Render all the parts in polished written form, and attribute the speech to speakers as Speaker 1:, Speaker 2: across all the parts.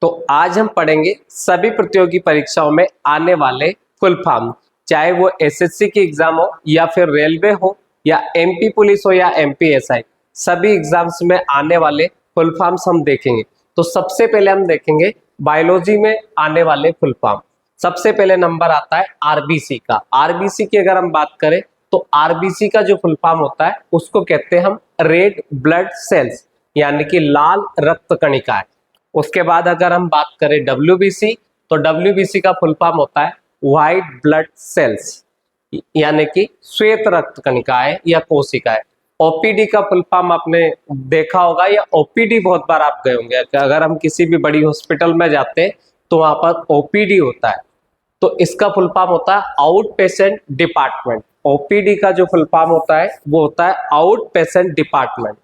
Speaker 1: तो आज हम पढ़ेंगे सभी प्रतियोगी परीक्षाओं में आने वाले फुल फॉर्म, चाहे वो एसएससी की एग्जाम हो या फिर रेलवे हो या एमपी पुलिस हो या एमपीएसआई, सभी एग्जाम्स में आने वाले फुल फॉर्म्स हम देखेंगे। तो सबसे पहले हम देखेंगे बायोलॉजी में आने वाले फुल फॉर्म। सबसे पहले नंबर आता है आरबीसी का। आरबीसी की अगर हम बात करें तो आरबीसी का जो फुल फॉर्म होता है उसको कहते हैं हम रेड ब्लड सेल्स, यानी कि लाल रक्त कणिकाएं। उसके बाद अगर हम बात करें डब्ल्यूबीसी, तो डब्ल्यूबीसी का फुल फॉर्म होता है व्हाइट ब्लड सेल्स, यानी कि श्वेत रक्त कणिकाएं या कोशिकाएं। ओपीडी का फुल फॉर्म आपने देखा होगा या ओपीडी बहुत बार आप गए होंगे कि अगर हम किसी भी बड़ी हॉस्पिटल में जाते हैं तो वहां पर ओपीडी होता है, तो इसका फुल फॉर्म होता है आउट पेशेंट डिपार्टमेंट। ओपीडी का जो फुल फॉर्म होता है वो होता है आउट पेशेंट डिपार्टमेंट।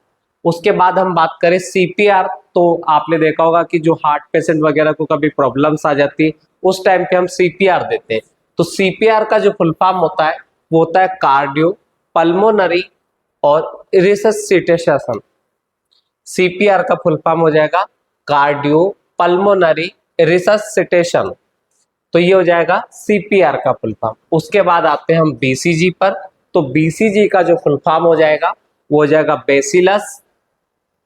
Speaker 1: उसके बाद हम बात करें सीपीआर, तो आपने देखा होगा कि जो हार्ट पेशेंट वगैरह को कभी प्रॉब्लम्स आ जाती है उस टाइम पे हम सीपीआर देते हैं। तो सीपीआर का जो फुल फॉर्म होता है वो होता है कार्डियो पल्मोनरी और रिससिटेशन। सीपीआर का फुल फॉर्म हो जाएगा कार्डियो पल्मोनरी रिससिटेशन, तो ये हो जाएगा सीपीआर का फुल फॉर्म। उसके बाद आते हैं हम बीसीजी पर, तो बीसीजी का जो फुल फॉर्म हो जाएगा वो हो जाएगा बेसिलस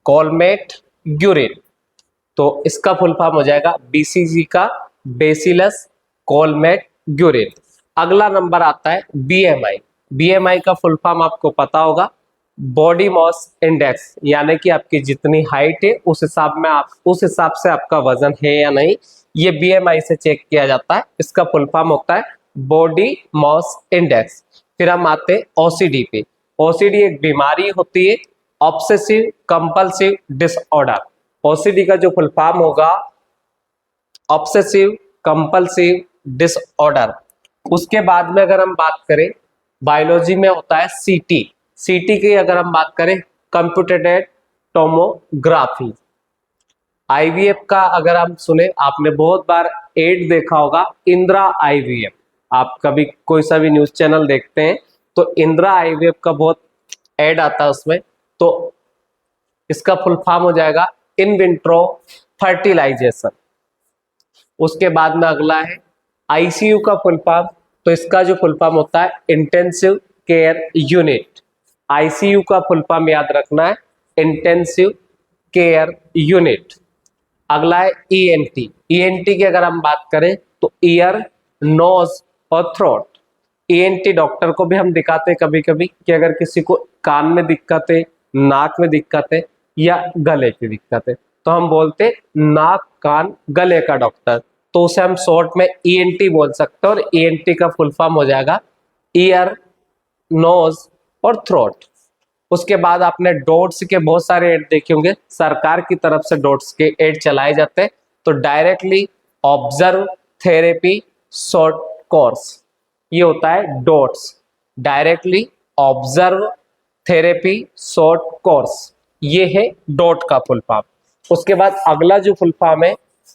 Speaker 1: कोलमेट ग्यूरिन। तो इसका फुल फॉर्म हो जाएगा बीसीजी का बेसिलस कोलमेट ग्यूरिन। अगला नंबर आता है बीएमआई। बीएमआई का फुल फॉर्म आपको पता होगा बॉडी मास इंडेक्स, यानी कि आपकी जितनी हाइट है उस हिसाब से आपका वजन है या नहीं, ये बीएमआई से चेक किया जाता है। इसका फुल फॉर्म होता है बॉडी मास इंडेक्स। फिर हम आते हैं ओसीडी पे। ओसीडी एक बीमारी होती है, ऑब्सेसिव कंपल्सिव डिसऑर्डर। ओसीडी का जो फुल फॉर्म होगा ऑब्सेसिव कंपल्सिव डिसऑर्डर। उसके बाद में अगर हम बात करें बायोलॉजी में होता है सीटी। सीटी की अगर हम बात करें कंप्यूटेड टोमोग्राफी। आईवीएफ का अगर हम सुने, आपने बहुत बार एड देखा होगा इंदिरा आईवीएफ। आप कभी कोई सा भी न्यूज चैनल देखते हैं तो इंदिरा आईवीएफ का बहुत एड आता है उसमें, तो इसका फुल फॉर्म हो जाएगा इन विट्रो फर्टिलाइजेशन। उसके बाद में अगला है आईसीयू का फुल फॉर्म, तो इसका जो फुल फॉर्म होता है इंटेंसिव केयर यूनिट। आईसीयू का फुल फॉर्म याद रखना है इंटेंसिव केयर यूनिट। अगला है ईएनटी। ईएनटी की अगर हम बात करें तो ईयर नोज और थ्रोट। ईएनटी डॉक्टर को भी हम दिखाते हैं कभी कभी कि अगर किसी को कान में दिक्कत है, नाक में दिक्कत है या गले की दिक्कत है तो हम बोलते नाक कान गले का डॉक्टर, तो उसे हम शॉर्ट में ईएनटी बोल सकते हैं। और ईएनटी का फुल फॉर्म हो जाएगा ईयर नोज और थ्रोट। उसके बाद आपने डॉट्स के बहुत सारे एड देखे होंगे, सरकार की तरफ से डॉट्स के एड चलाए जाते हैं। तो directly observe therapy short course, ये होता है dots, directly observe therapy short course, ये है डॉट का फुल फॉर्म। उसके बाद अगला जो फुल फॉर्म है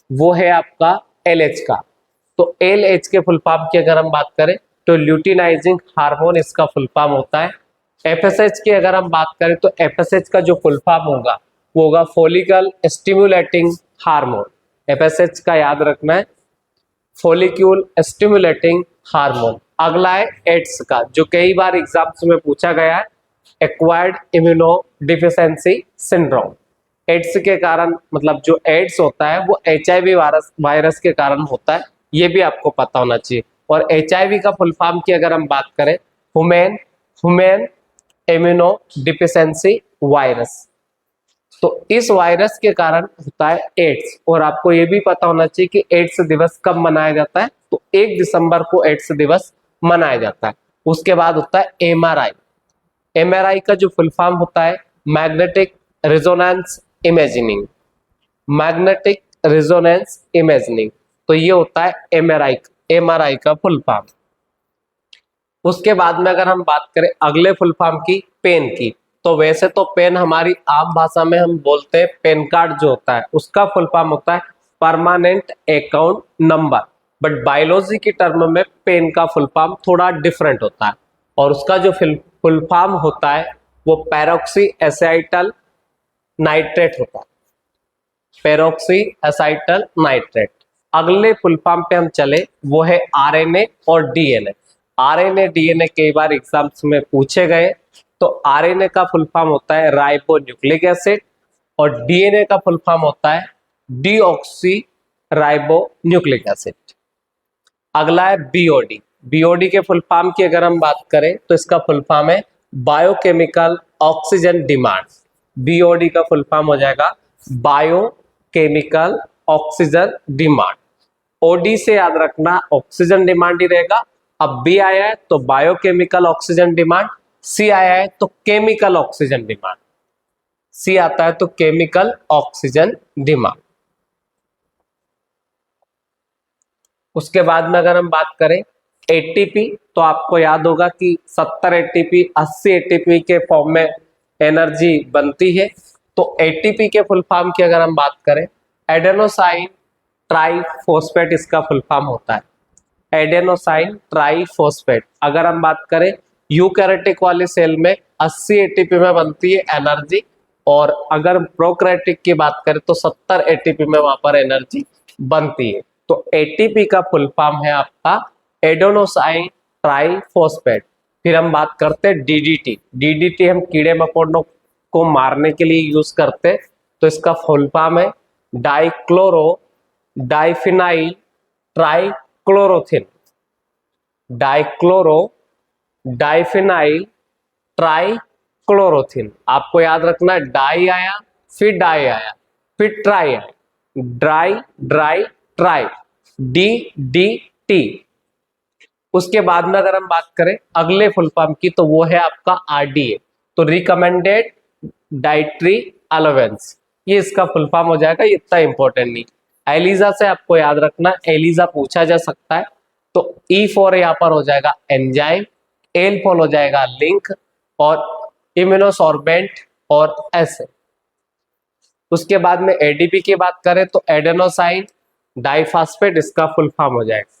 Speaker 1: वो है आपका एलएच का। तो एलएच के फुल फॉर्म की अगर हम बात करें तो ल्यूटिनाइजिंग हार्मोन इसका फुल फॉर्म होता है। एफएसएच की अगर हम बात करें तो एफएसएच का जो फुल फॉर्म होगा वो होगा फॉलिकल स्टिमुलेटिंग हार्मोन। एफएसएच का याद रखना है फॉलिक्यूल स्टिमुलेटिंग हार्मोन। अगला है एड्स का, जो कई बार एग्जाम्स में पूछा गया है, acquired immunodeficiency syndrome. AIDS के कारण, मतलब जो एड्स होता है वो एचआईवी वायरस के कारण होता है, ये भी आपको पता होना चाहिए। और एचआईवी का फुल फॉर्म की अगर हम बात करें ह्यूमन इम्यूनो डिफिशिएंसी वायरस, तो इस वायरस के कारण होता है एड्स। और आपको ये भी पता होना चाहिए कि एड्स दिवस कब मनाया जाता है, तो 1 दिसंबर को एड्स दिवस मनाया जाता है। उसके बाद होता है एमआरआई। एमआरआई का जो फुल फॉर्म होता है magnetic resonance imaging. Magnetic resonance imaging, तो ये होता है एमआरआई का फुल फॉर्म। उसके बाद में अगर हम बात करें अगले फुल फॉर्म की, पेन की, तो वैसे तो पेन हमारी आम भाषा में हम बोलते हैं पेन कार्ड जो होता है उसका फुल फॉर्म होता है permanent account number, but biology की टर्म में पेन का फुल फॉर्म थोड़ा डिफरेंट होता है और उसका जो फुल फॉर्म होता है वो पैरोक्सी एसिटाइल नाइट्रेट होता है। Peroxy acetyl nitrate. अगले फुल फॉर्म पे हम चले, वो है आरएनए और डीएनए। आरएनए डीएनए कई बार एग्जाम्स में पूछे गए। तो आरएनए का फुल फॉर्म होता है राइबो न्यूक्लिक एसिड और डीएनए का फुल फॉर्म होता है डीऑक्सी राइबो न्यूक्लिक एसिड। अगला है बीओडी। बीओडी के फुल फॉर्म की अगर हम बात करें तो इसका फुल फॉर्म है बायोकेमिकल ऑक्सीजन डिमांड। बीओडी का फुल फॉर्म हो जाएगा बायोकेमिकल ऑक्सीजन डिमांड। ओडी से याद रखना ऑक्सीजन डिमांड ही रहेगा। अब बी आया है तो बायोकेमिकल ऑक्सीजन डिमांड, सी आया है तो केमिकल ऑक्सीजन डिमांड। सी आता है तो केमिकल ऑक्सीजन डिमांड। उसके बाद में अगर हम बात करें एटीपी, तो आपको याद होगा कि 70 एटीपी 80 एटीपी के फॉर्म में एनर्जी बनती है। तो एटीपी के फुल फॉर्म की अगर हम बात करें, एडेनोसाइन ट्राइफॉस्फेट इसका फुल फॉर्म होता है। Adenosine triphosphate. अगर हम बात करें यूकैरियोटिक वाली सेल में 80 एटीपी में बनती है एनर्जी, और अगर प्रोकैरियोटिक की बात करें तो 70 एटीपी में वहां पर एनर्जी बनती है। तो एटीपी का फुल फॉर्म है आपका एडेनोसाइन ट्राइफॉस्फेट। फिर हम बात करते हैं डीडीटी। डीडीटी हम कीड़े मकोड़ों को मारने के लिए यूज करते हैं। तो इसका फुल फॉर्म है dichloro diphenyl trichloroethane. Dichloro diphenyl trichloroethane. आपको याद रखना, डाई आया फिर डाई आया फिर ट्राई आया, dry dry try, D D T. उसके बाद में अगर हम बात करें अगले फुल फॉर्म की, तो वो है आपका आरडीए। तो रिकमेंडेड डाइटरी अलावेंस, ये इसका फुल फॉर्म हो जाएगा। ये इतना इंपॉर्टेंट नहीं। एलिजा से आपको याद रखना, एलिजा पूछा जा सकता है। तो ई फॉर यहाँ पर हो जाएगा एंजाइम, एल फॉर हो जाएगा लिंक, और इम्यूनोसॉर्बेंट और एसे। उसके बाद में एडीपी की बात करें तो एडेनोसाइन डाइफॉस्फेट इसका फुल फॉर्म हो जाएगा।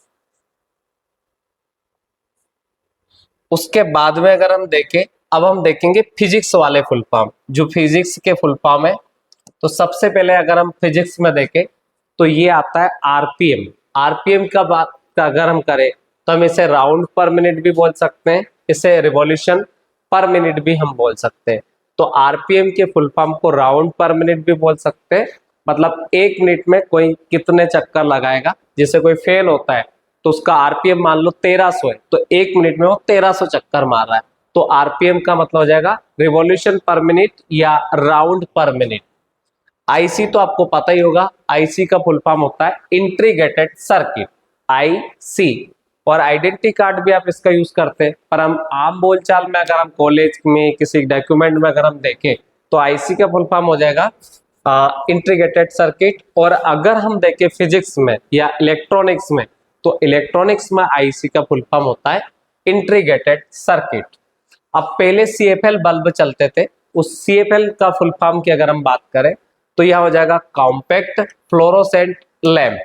Speaker 1: उसके बाद में अगर हम देखें, अब हम देखेंगे फिजिक्स वाले फुल फॉर्म। जो फिजिक्स के फुल फॉर्म है, तो सबसे पहले अगर हम फिजिक्स में देखें तो ये आता है आरपीएम। आरपीएम का बात अगर हम करें तो हम इसे राउंड पर मिनट भी बोल सकते हैं, इसे रिवॉल्यूशन पर मिनट भी हम बोल सकते हैं। तो आरपीएम के फुल फॉर्म को राउंड पर मिनट भी बोल सकते हैं। मतलब एक मिनट में कोई कितने चक्कर लगाएगा। जैसे कोई फेल होता है तो उसका आरपीएम मान लो 1300 है, तो एक मिनट में वो 1300 चक्कर मार रहा है। तो आरपीएम का मतलब हो जाएगा रिवॉल्यूशन पर मिनट या राउंड पर मिनट। आईसी तो आपको पता ही होगा, आईसी का फुल फॉर्म होता है इंटीग्रेटेड सर्किट, आईसी। और आइडेंटिटी कार्ड भी आप इसका यूज करते हैं, पर हम आम बोलचाल में अगर हम कॉलेज में किसी डॉक्यूमेंट में अगर हम देखें तो आईसी का फुल फॉर्म हो जाएगा इंटीग्रेटेड सर्किट। और अगर हम देखें फिजिक्स में या इलेक्ट्रॉनिक्स में, तो इलेक्ट्रॉनिक्स में आईसी का फुल फॉर्म होता है इंटीग्रेटेड सर्किट। अब पहले सीएफएल बल्ब चलते थे, उस सीएफएल का फुल फॉर्म की अगर हम बात करें तो यह हो जाएगा compact fluorescent lamp.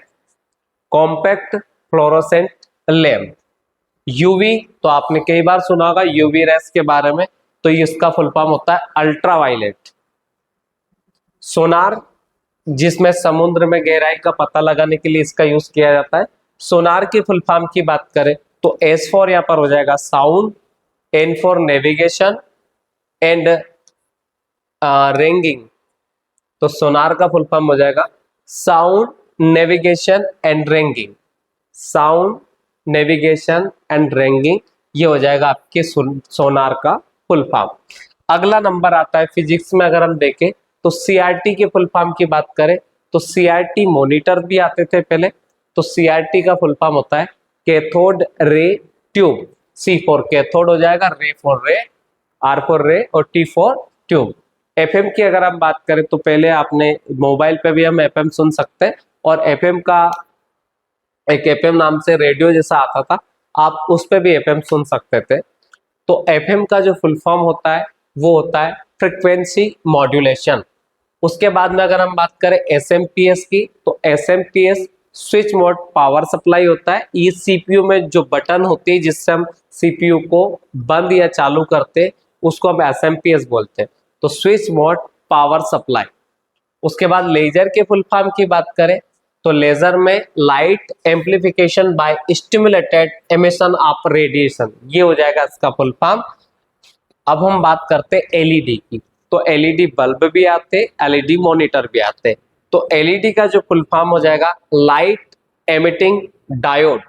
Speaker 1: Compact fluorescent lamp. UV तो आपने कई बार सुना होगा यूवी रेस के बारे में, तो इसका फुल फॉर्म होता है अल्ट्रावायलेट। सोनार, जिसमें समुद्र में गहराई का पता लगाने के लिए इसका यूज किया जाता है। सोनार की फुल फॉर्म की बात करें तो एस फॉर यहां पर हो जाएगा sound, N for navigation and ranging. तो सोनार का फुल फॉर्म हो जाएगा sound navigation and ranging. Sound navigation and ranging, ये हो जाएगा आपके सोनार का फुल फॉर्म। अगला नंबर आता है फिजिक्स में अगर हम देखें तो सीआरटी के फुल फॉर्म की बात करें तो सीआरटी मॉनिटर भी आते थे पहले। तो सीआरटी का फुल फॉर्म होता है cathode ray tube. C for cathode हो जाएगा, रे फॉर रे, आर फॉर रे और टी फॉर ट्यूब। एफएम की अगर हम बात करें तो पहले आपने मोबाइल पे भी हम एफएम सुन सकते हैं, और एफएम का एक एफएम नाम से रेडियो जैसा आता था, आप उस पे भी एफएम सुन सकते थे। तो एफएम का जो फुल फॉर्म होता है वो होता है फ्रीक्वेंसी मॉड्यूलेशन। उसके बाद में अगर हम बात करें एसएमपीएस की, तो SMPS switch mode power supply होता है। ये सीपीयू में जो बटन होती है जिससे हम सीपीयू को बंद या चालू करते हैं, उसको हम एसएमपीएस बोलते हैं। तो स्विच मोड पावर सप्लाई। उसके बाद लेजर के फुल फॉर्म की बात करें तो लेजर में light amplification by stimulated emission of radiation, ये हो जाएगा इसका फुल फॉर्म। अब हम बात करते हैं एलईडी की, तो एलईडी बल्ब भी आते, एलईडी मॉनिटर भी आते। तो एलईडी का जो फुल फॉर्म हो जाएगा लाइट एमिटिंग डायोड,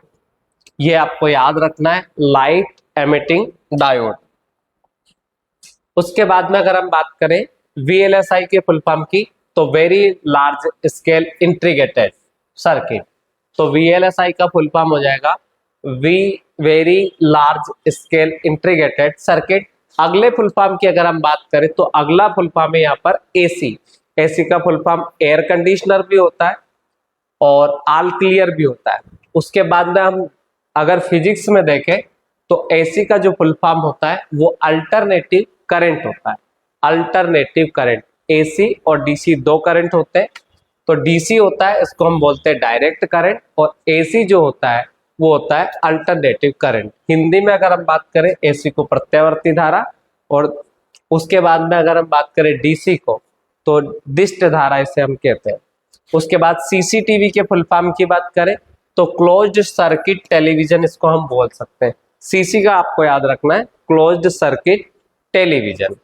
Speaker 1: ये आपको याद रखना है, लाइट एमिटिंग डायोड। उसके बाद में अगर हम बात करें वीएलएसआई के फुल फॉर्म की, तो very large scale integrated circuit, तो वीएलएसआई का फुल फॉर्म हो जाएगा very large scale integrated circuit. अगले फुल फॉर्म की अगर हम बात करें तो अगला फुल फॉर्म है यहाँ पर एसी। एसी का फुल फॉर्म एयर कंडीशनर भी होता है और ऑल क्लियर भी होता है। उसके बाद में हम अगर फिजिक्स में देखें तो एसी का जो फुल फॉर्म होता है वो अल्टरनेटिव करंट होता है। अल्टरनेटिव करंट, एसी और डीसी दो करंट होते हैं, तो डीसी होता है इसको हम बोलते हैं डायरेक्ट करंट, और एसी जो होता है वो होता है अल्टरनेटिव करंट। हिंदी में अगर हम बात करें एसी को प्रत्यावर्ती धारा, और उसके बाद में अगर हम बात करें डीसी को तो दिष्ट धारा इसे हम कहते हैं। उसके बाद सीसीटीवी के फुल फॉर्म की बात करें तो क्लोज्ड सर्किट टेलीविजन इसको हम बोल सकते हैं। सीसी का आपको याद रखना है, क्लोज्ड सर्किट टेलीविजन।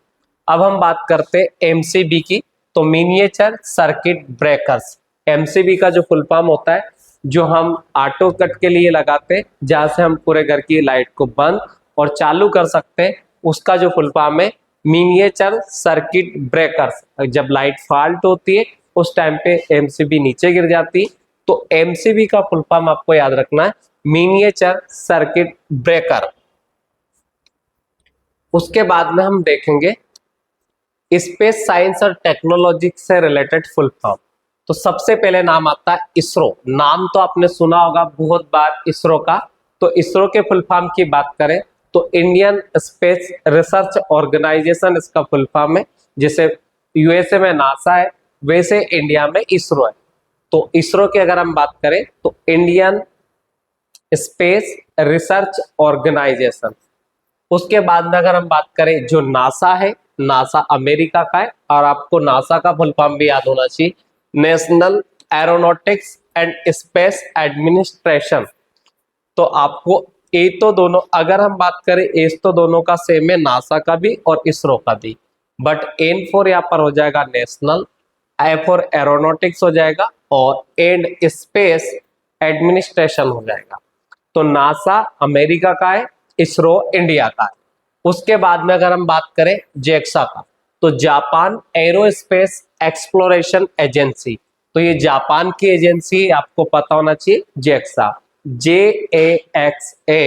Speaker 1: अब हम बात करते हैं एमसीबी की, तो मिनिएचर सर्किट ब्रेकर्स। एमसीबी का जो फुल फॉर्म होता है जो हम ऑटो कट के लिए लगाते हैं, जहां से हम पूरे घर की लाइट को बंद और चालू कर सकते हैं, उसका जो फुल फॉर्म है मिनिएचर सर्किट ब्रेकर्स। जब लाइट फॉल्ट होती है उस टाइम पे एमसीबी नीचे गिर जाती है, तो एमसीबी का फुल फॉर्म आपको याद रखना है मिनिएचर सर्किट ब्रेकर। उसके बाद में हम देखेंगे स्पेस साइंस और टेक्नोलॉजी से रिलेटेड फुल फॉर्म। तो सबसे पहले नाम आता है इसरो। नाम तो आपने सुना होगा बहुत बार इसरो का। तो इसरो के फुल फॉर्म की बात करें तो इंडियन स्पेस रिसर्च ऑर्गेनाइजेशन इसका फुल फॉर्म है। जैसे यूएसए में नासा है वैसे इंडिया में इसरो है। तो इसरो की अगर हम बात करें तो इंडियन स्पेस रिसर्च ऑर्गेनाइजेशन। उसके बाद में अगर हम बात करें जो नासा है, नासा अमेरिका का है, और आपको नासा का फुल फॉर्म भी याद होना चाहिए, national aeronautics and space administration. तो आपको ए तो दोनों, अगर हम बात करें एस तो दोनों का सेम है, नासा का भी और इसरो का भी, बट एन फॉर यहाँ पर हो जाएगा नेशनल, ए फॉर एरोनॉटिक्स हो जाएगा, और एंड स्पेस एडमिनिस्ट्रेशन हो जाएगा। तो नासा अमेरिका का है, इसरो इंडिया का है। उसके बाद में अगर हम बात करें जेक्सा का, तो जापान एरोस्पेस एक्सप्लोरेशन एजेंसी। तो ये जापान की एजेंसी, आपको पता होना चाहिए, जेक्सा, JAXA।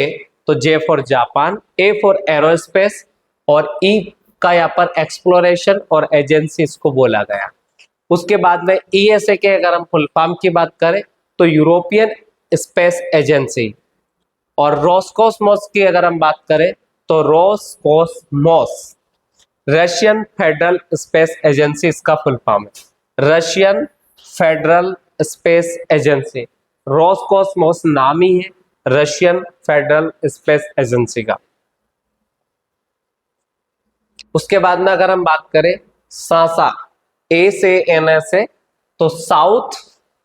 Speaker 1: तो J for Japan, A for aerospace, और ई का यहाँ पर एक्सप्लोरेशन और एजेंसी इसको बोला गया। उसके बाद में ESA के अगर हम फुल फॉर्म की बात करें तो यूरोपियन स्पेस एजेंसी, और रोस्कोसमोस की अगर हम बात करें तो Roscosmos Russian federal space agency इसका फुल फॉर्म है, Russian federal space agency. Roscosmos नाम ही है रशियन फेडरल स्पेस एजेंसी का। उसके बाद में अगर हम बात करें सासा, SANSA, तो south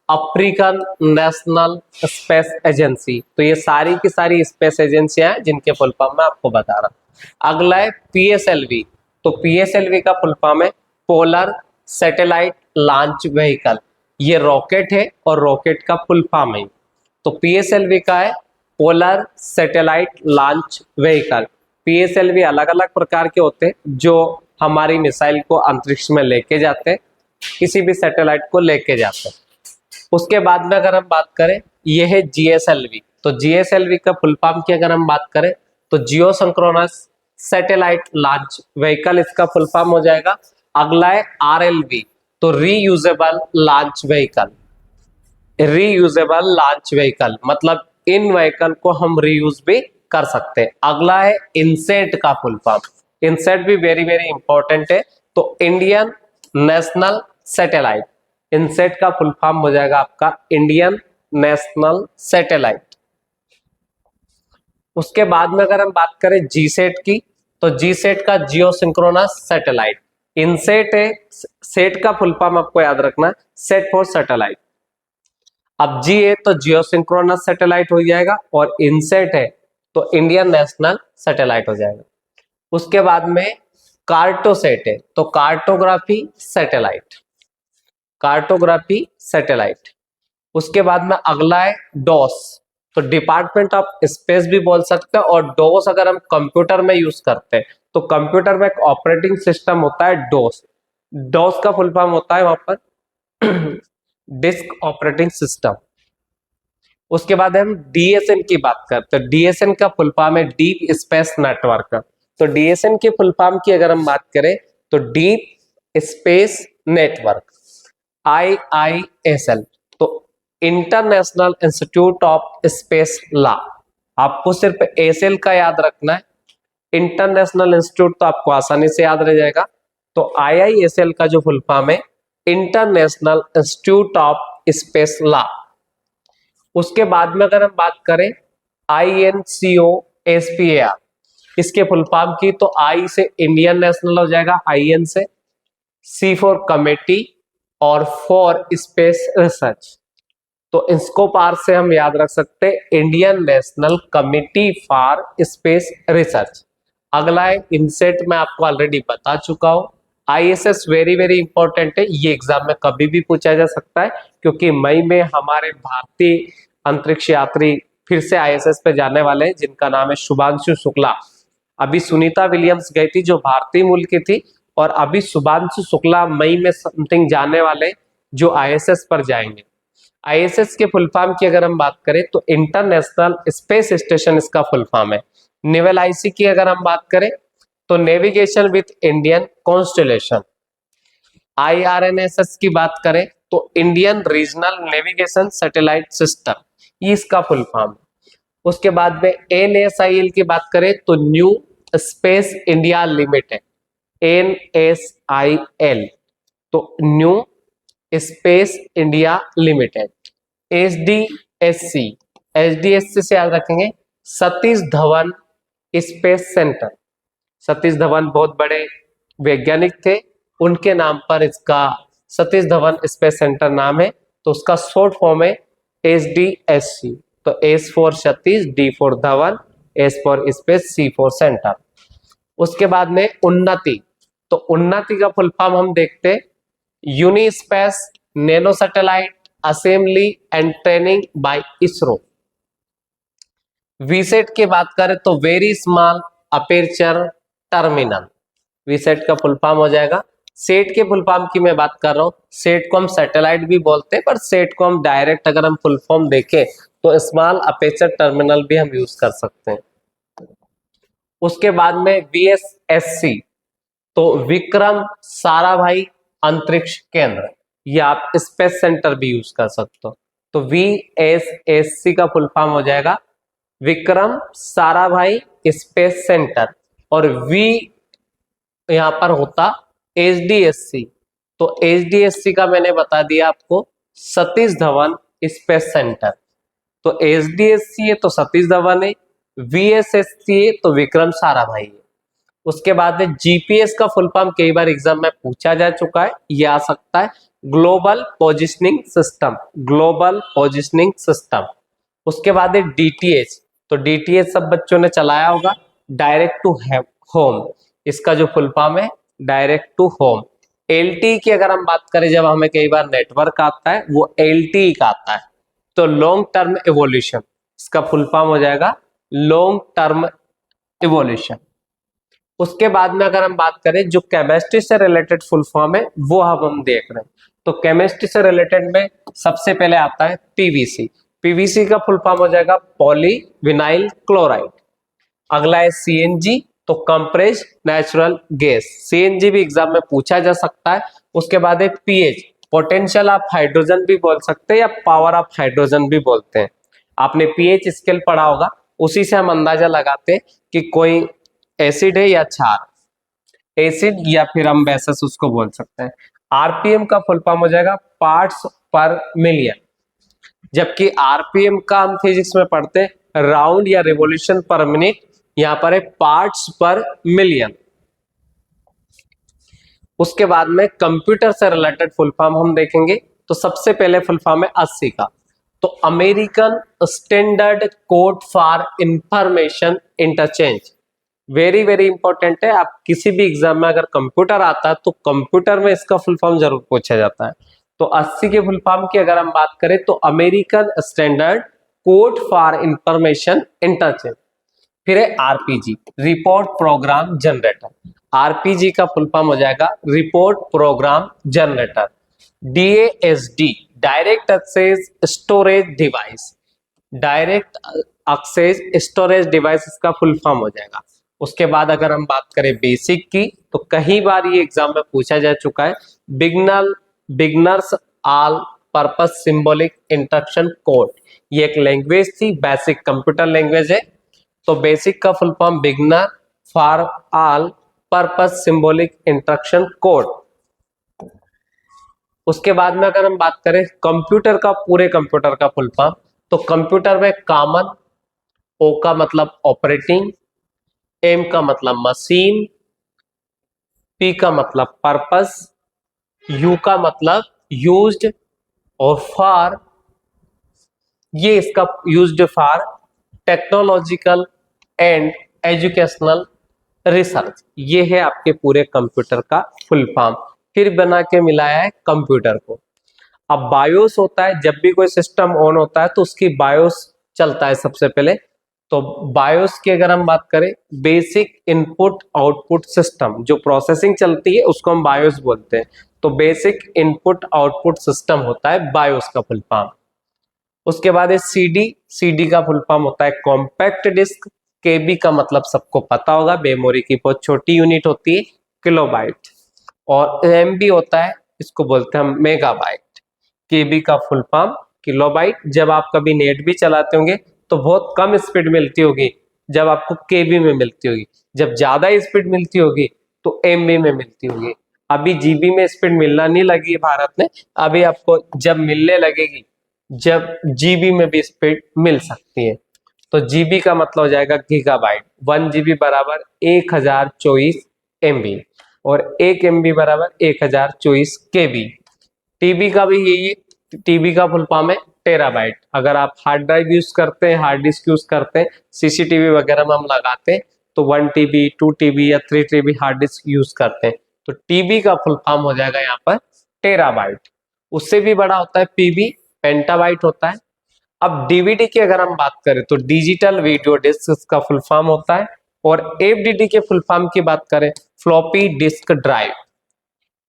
Speaker 1: African national space agency. तो ये सारी की सारी स्पेस एजेंसियां हैं जिनके फुल फॉर्म मैं आपको बता रहा हूं। अगला है PSLV। तो PSLV का फुल फॉर्म है पोलर सैटेलाइट लॉन्च व्हीकल। ये रॉकेट है और रॉकेट का फुल फॉर्म है। तो PSLV का है polar satellite launch vehicle. PSLV अलग अलग प्रकार के होते हैं जो हमारी मिसाइल को अंतरिक्ष में लेके जाते हैं, किसी भी सैटेलाइट को लेके जाते हैं। उसके बाद में अगर हम बात करें ये है GSLV। तो GSLV का फुल फॉर्म की अगर हम बात करें तो जियो सिंक्रोनस सैटेलाइट लॉन्च व्हीकल इसका फुल फॉर्म हो जाएगा। अगला है RLV, तो reusable launch vehicle. Reusable launch vehicle मतलब इन व्हीकल को हम रीयूज भी कर सकते हैं। अगला है इनसेट का फुल फॉर्म। इनसेट भी वेरी वेरी इंपॉर्टेंट है। तो इंडियन नेशनल सैटेलाइट, इनसेट का फुल फॉर्म हो जाएगा आपका इंडियन नेशनल सैटेलाइट। उसके बाद में अगर हम बात करें जीसेट की, तो जीसेट का जियो सिंक्रोनस सैटेलाइट। इनसेट है, सेट का फुल फॉर्म आपको याद रखना है, सेट फॉर सैटेलाइट। अब जी है तो जियो सिंक्रोनस सैटेलाइट हो जाएगा, और इनसेट है तो इंडियन नेशनल सैटेलाइट हो जाएगा। उसके बाद में कार्टोसेट है तो कार्टोग्राफी सैटेलाइट, कार्टोग्राफी सैटेलाइट। उसके बाद में अगला है डॉस, तो डिपार्टमेंट ऑफ स्पेस भी बोल सकते हैं, और डॉस अगर हम कंप्यूटर में यूज करते हैं तो कंप्यूटर में एक ऑपरेटिंग सिस्टम होता है डॉस, डॉस का फुल फॉर्म होता है वहां पर डिस्क ऑपरेटिंग सिस्टम। उसके बाद हम डीएसएन की बात करते हैं, डीएसएन का फुल फॉर्म है डीप स्पेस नेटवर्क। तो डीएसएन के फुल फॉर्म की अगर हम बात करें तो डीप स्पेस नेटवर्क, IISL, तो international institute of space law. आपको सिर्फ एसएल का याद रखना है, इंटरनेशनल इंस्टीट्यूट तो आपको आसानी से याद रह जाएगा। तो IISL का जो फुल फॉर्म है international institute of space law. उसके बाद में अगर हम बात करें INCOSPAR, इसके फुल फॉर्म की, तो आई से इंडियन नेशनल हो जाएगा, IN से, C फॉर कमेटी, और फॉर स्पेस रिसर्च। तो इसको पार से हम याद रख सकते हैं Indian national committee for space research. अगला है इनसेट, मैं आपको ऑलरेडी बता चुका हूं। ISS वेरी वेरी इंपॉर्टेंट है, ये एग्जाम में कभी भी पूछा जा सकता है, क्योंकि मई में हमारे भारतीय अंतरिक्ष यात्री फिर से ISS पे जाने वाले हैं, जिनका नाम है शुभांशु शुक्ला। अभी सुनीता विलियम्स गई थी जो भारतीय मूल की थी, और अभी शुभांशु शुक्ला मई में समथिंग जाने वाले जो ISS पर जाएंगे। ISS के फुल फॉर्म की अगर हम बात करें तो इंटरनेशनल स्पेस स्टेशन इसका फुल फॉर्म है। नेवल IC की अगर हम बात करें तो navigation with Indian constellation. IRNSS की बात करें तो Indian regional navigation satellite system, ये इसका फुल फॉर्म है। उसके बाद में NSIL की बात करें तो new space India limited, NSIL, तो new space India limited. SDSC से याद रखेंगे सतीश धवन स्पेस सेंटर। सतीश धवन बहुत बड़े वैज्ञानिक थे, उनके नाम पर इसका सतीश धवन स्पेस सेंटर नाम है, तो उसका शॉर्ट फॉर्म है SDSC। तो S for Satish, D for Dhawan, S for space, C for centre. उसके बाद में उन्नति, तो उन्नति का फुल फॉर्म हम देखते हैं unispace nano satellite assembly and training by ISRO. VSAT की बात करें तो very small aperture terminal, VSAT का फुल फॉर्म हो जाएगा। सेट के फुल फॉर्म की मैं बात कर रहा हूं, सेट को हम सैटेलाइट भी बोलते हैं, पर सेट को हम डायरेक्ट अगर हम फुल फॉर्म देखें तो स्मॉल अपेर्चर टर्मिनल भी हम यूज कर सकते हैं। उसके बाद में VSSC, तो विक्रम साराभाई अंतरिक्ष केंद्र, या आप स्पेस सेंटर भी यूज कर सकते हो। तो VSSC का फुल फॉर्म हो जाएगा विक्रम साराभाई स्पेस सेंटर, और V यहां पर होता SDSC, तो SDSC का मैंने बता दिया आपको सतीश धवन स्पेस सेंटर। तो SDSC है तो सतीश धवन है, VSSC है तो विक्रम साराभाई है। उसके बाद में GPS का फुल फॉर्म कई बार एग्जाम में पूछा जा चुका है, ये आ सकता है global positioning system, global positioning system. उसके बाद है DTH, तो DTH सब बच्चों ने चलाया होगा, डायरेक्ट टू होम, इसका जो फुल फॉर्म है डायरेक्ट टू होम। LTE की अगर हम बात करें, जब हमें कई बार नेटवर्क आता है वो LTE का आता है, तो लॉन्ग टर्म इवोल्यूशन, इसका फुल फॉर्म हो जाएगा लॉन्ग टर्म इवोल्यूशन। उसके बाद में अगर हम बात करें जो केमिस्ट्री से रिलेटेड फुल फॉर्म है वो हम देख रहे हैं, तो केमिस्ट्री से रिलेटेड में सबसे पहले आता है PVC। PVC का फुल फॉर्म हो जाएगा पॉली विनाइल क्लोराइड। अगला है CNG, तो कंप्रेस्ड नेचुरल गैस, CNG भी एग्जाम में पूछा जा सकता है। उसके बाद है pH, पोटेंशियल ऑफ हाइड्रोजन भी बोल सकते हैं या पावर ऑफ हाइड्रोजन भी बोलते हैं। आपने pH स्केल पढ़ा होगा, उसी से हम अंदाजा लगाते हैं कि कोई एसिड है या क्षार, एसिड या फिर हम बेसिस उसको बोल सकते हैं। RPM का फुल फॉर्म हो जाएगा पार्ट्स पर मिलियन, जबकि RPM का हम फिजिक्स में पढ़ते हैं राउंड या रिवॉल्यूशन पर मिनट, यहां पर है पार्ट्स पर मिलियन। उसके बाद में कंप्यूटर से रिलेटेड फुल फॉर्म हम देखेंगे। तो सबसे पहले फुल फॉर्म है अस्सी का, तो American standard code for information interchange. Very very important है, आप किसी भी एग्जाम में अगर कंप्यूटर आता है तो कंप्यूटर में इसका फुल फॉर्म जरूर पूछा जाता है। तो 80 के फुल फॉर्म की अगर हम बात करें तो American standard code for information interchange. फिर है RPG, report program generator. RPG का फुल फॉर्म हो जाएगा report program generator. DASD, direct access storage device. Direct access storage device इसका फुल फॉर्म हो जाएगा। उसके बाद अगर हम बात करें बेसिक की, तो कई बार ये एग्जाम में पूछा जा चुका है, beginners all purpose symbolic instruction code. ये एक लैंग्वेज थी, बेसिक कंप्यूटर लैंग्वेज है। तो बेसिक का full form beginner for all purpose symbolic instruction code. उसके बाद में अगर हम बात करें कंप्यूटर का, पूरे कंप्यूटर का फुल फॉर्म, तो कंप्यूटर में कॉमन, ओ का मतलब ऑपरेटिंग, एम का मतलब मशीन, पी का मतलब पर्पस, यू का मतलब यूज्ड, और फॉर, ये इसका used for technological and educational research. ये है आपके पूरे कंप्यूटर का फुल फॉर्म। फिर बना के मिलाया है कंप्यूटर को। अब बायोस होता है, जब भी कोई सिस्टम ऑन होता है तो उसकी बायोस चलता है सबसे पहले। तो बायोस की अगर हम बात करें, बेसिक इनपुट आउटपुट सिस्टम, जो प्रोसेसिंग चलती है उसको हम बायोस बोलते हैं। तो बेसिक इनपुट आउटपुट सिस्टम होता है बायोस का फुल फॉर्म। उसके बाद है सीडी, सीडी का फुल फॉर्म होता है कॉम्पैक्ट डिस्क। केबी का मतलब सबको पता होगा, मेमोरी की बहुत छोटी यूनिट होती है, किलोबाइट। और एमबी होता है, इसको बोलते हैं हम मेगाबाइट। केबी का फुल फॉर्म किलोबाइट। जब आप कभी नेट भी चलाते होंगे तो बहुत कम स्पीड मिलती होगी जब आपको केबी में मिलती होगी, जब ज्यादा स्पीड मिलती होगी तो एमबी में मिलती होगी। अभी जीबी में स्पीड मिलना नहीं लगी भारत में, अभी आपको जब मिलने लगेगी, जब जीबी में भी स्पीड मिल सकती है। तो जीबी का मतलब हो जाएगा गीगाबाइट। 1 जीबी बराबर 1024 एमबी, और 1 एमबी बराबर 1024 केबी। टीबी का भी यही, टीबी का फुल फॉर्म है टेराबाइट। अगर आप हार्ड ड्राइव यूज करते हैं, हार्ड डिस्क यूज करते हैं, सीसीटीवी वगैरह में हम लगाते हैं, तो 1 टीबी 2 टीबी या 3 टीबी हार्ड डिस्क यूज करते हैं। तो टीबी का फुल फॉर्म हो जाएगा यहाँ पर टेराबाइट। उससे भी बड़ा होता है पीबी, पेंटाबाइट होता है। अब डीवीडी की अगर हम बात करें तो डिजिटल वीडियो डिस्क का फुल फॉर्म होता है। और एफडीडी के फुल फॉर्म की बात करें, floppy disk drive.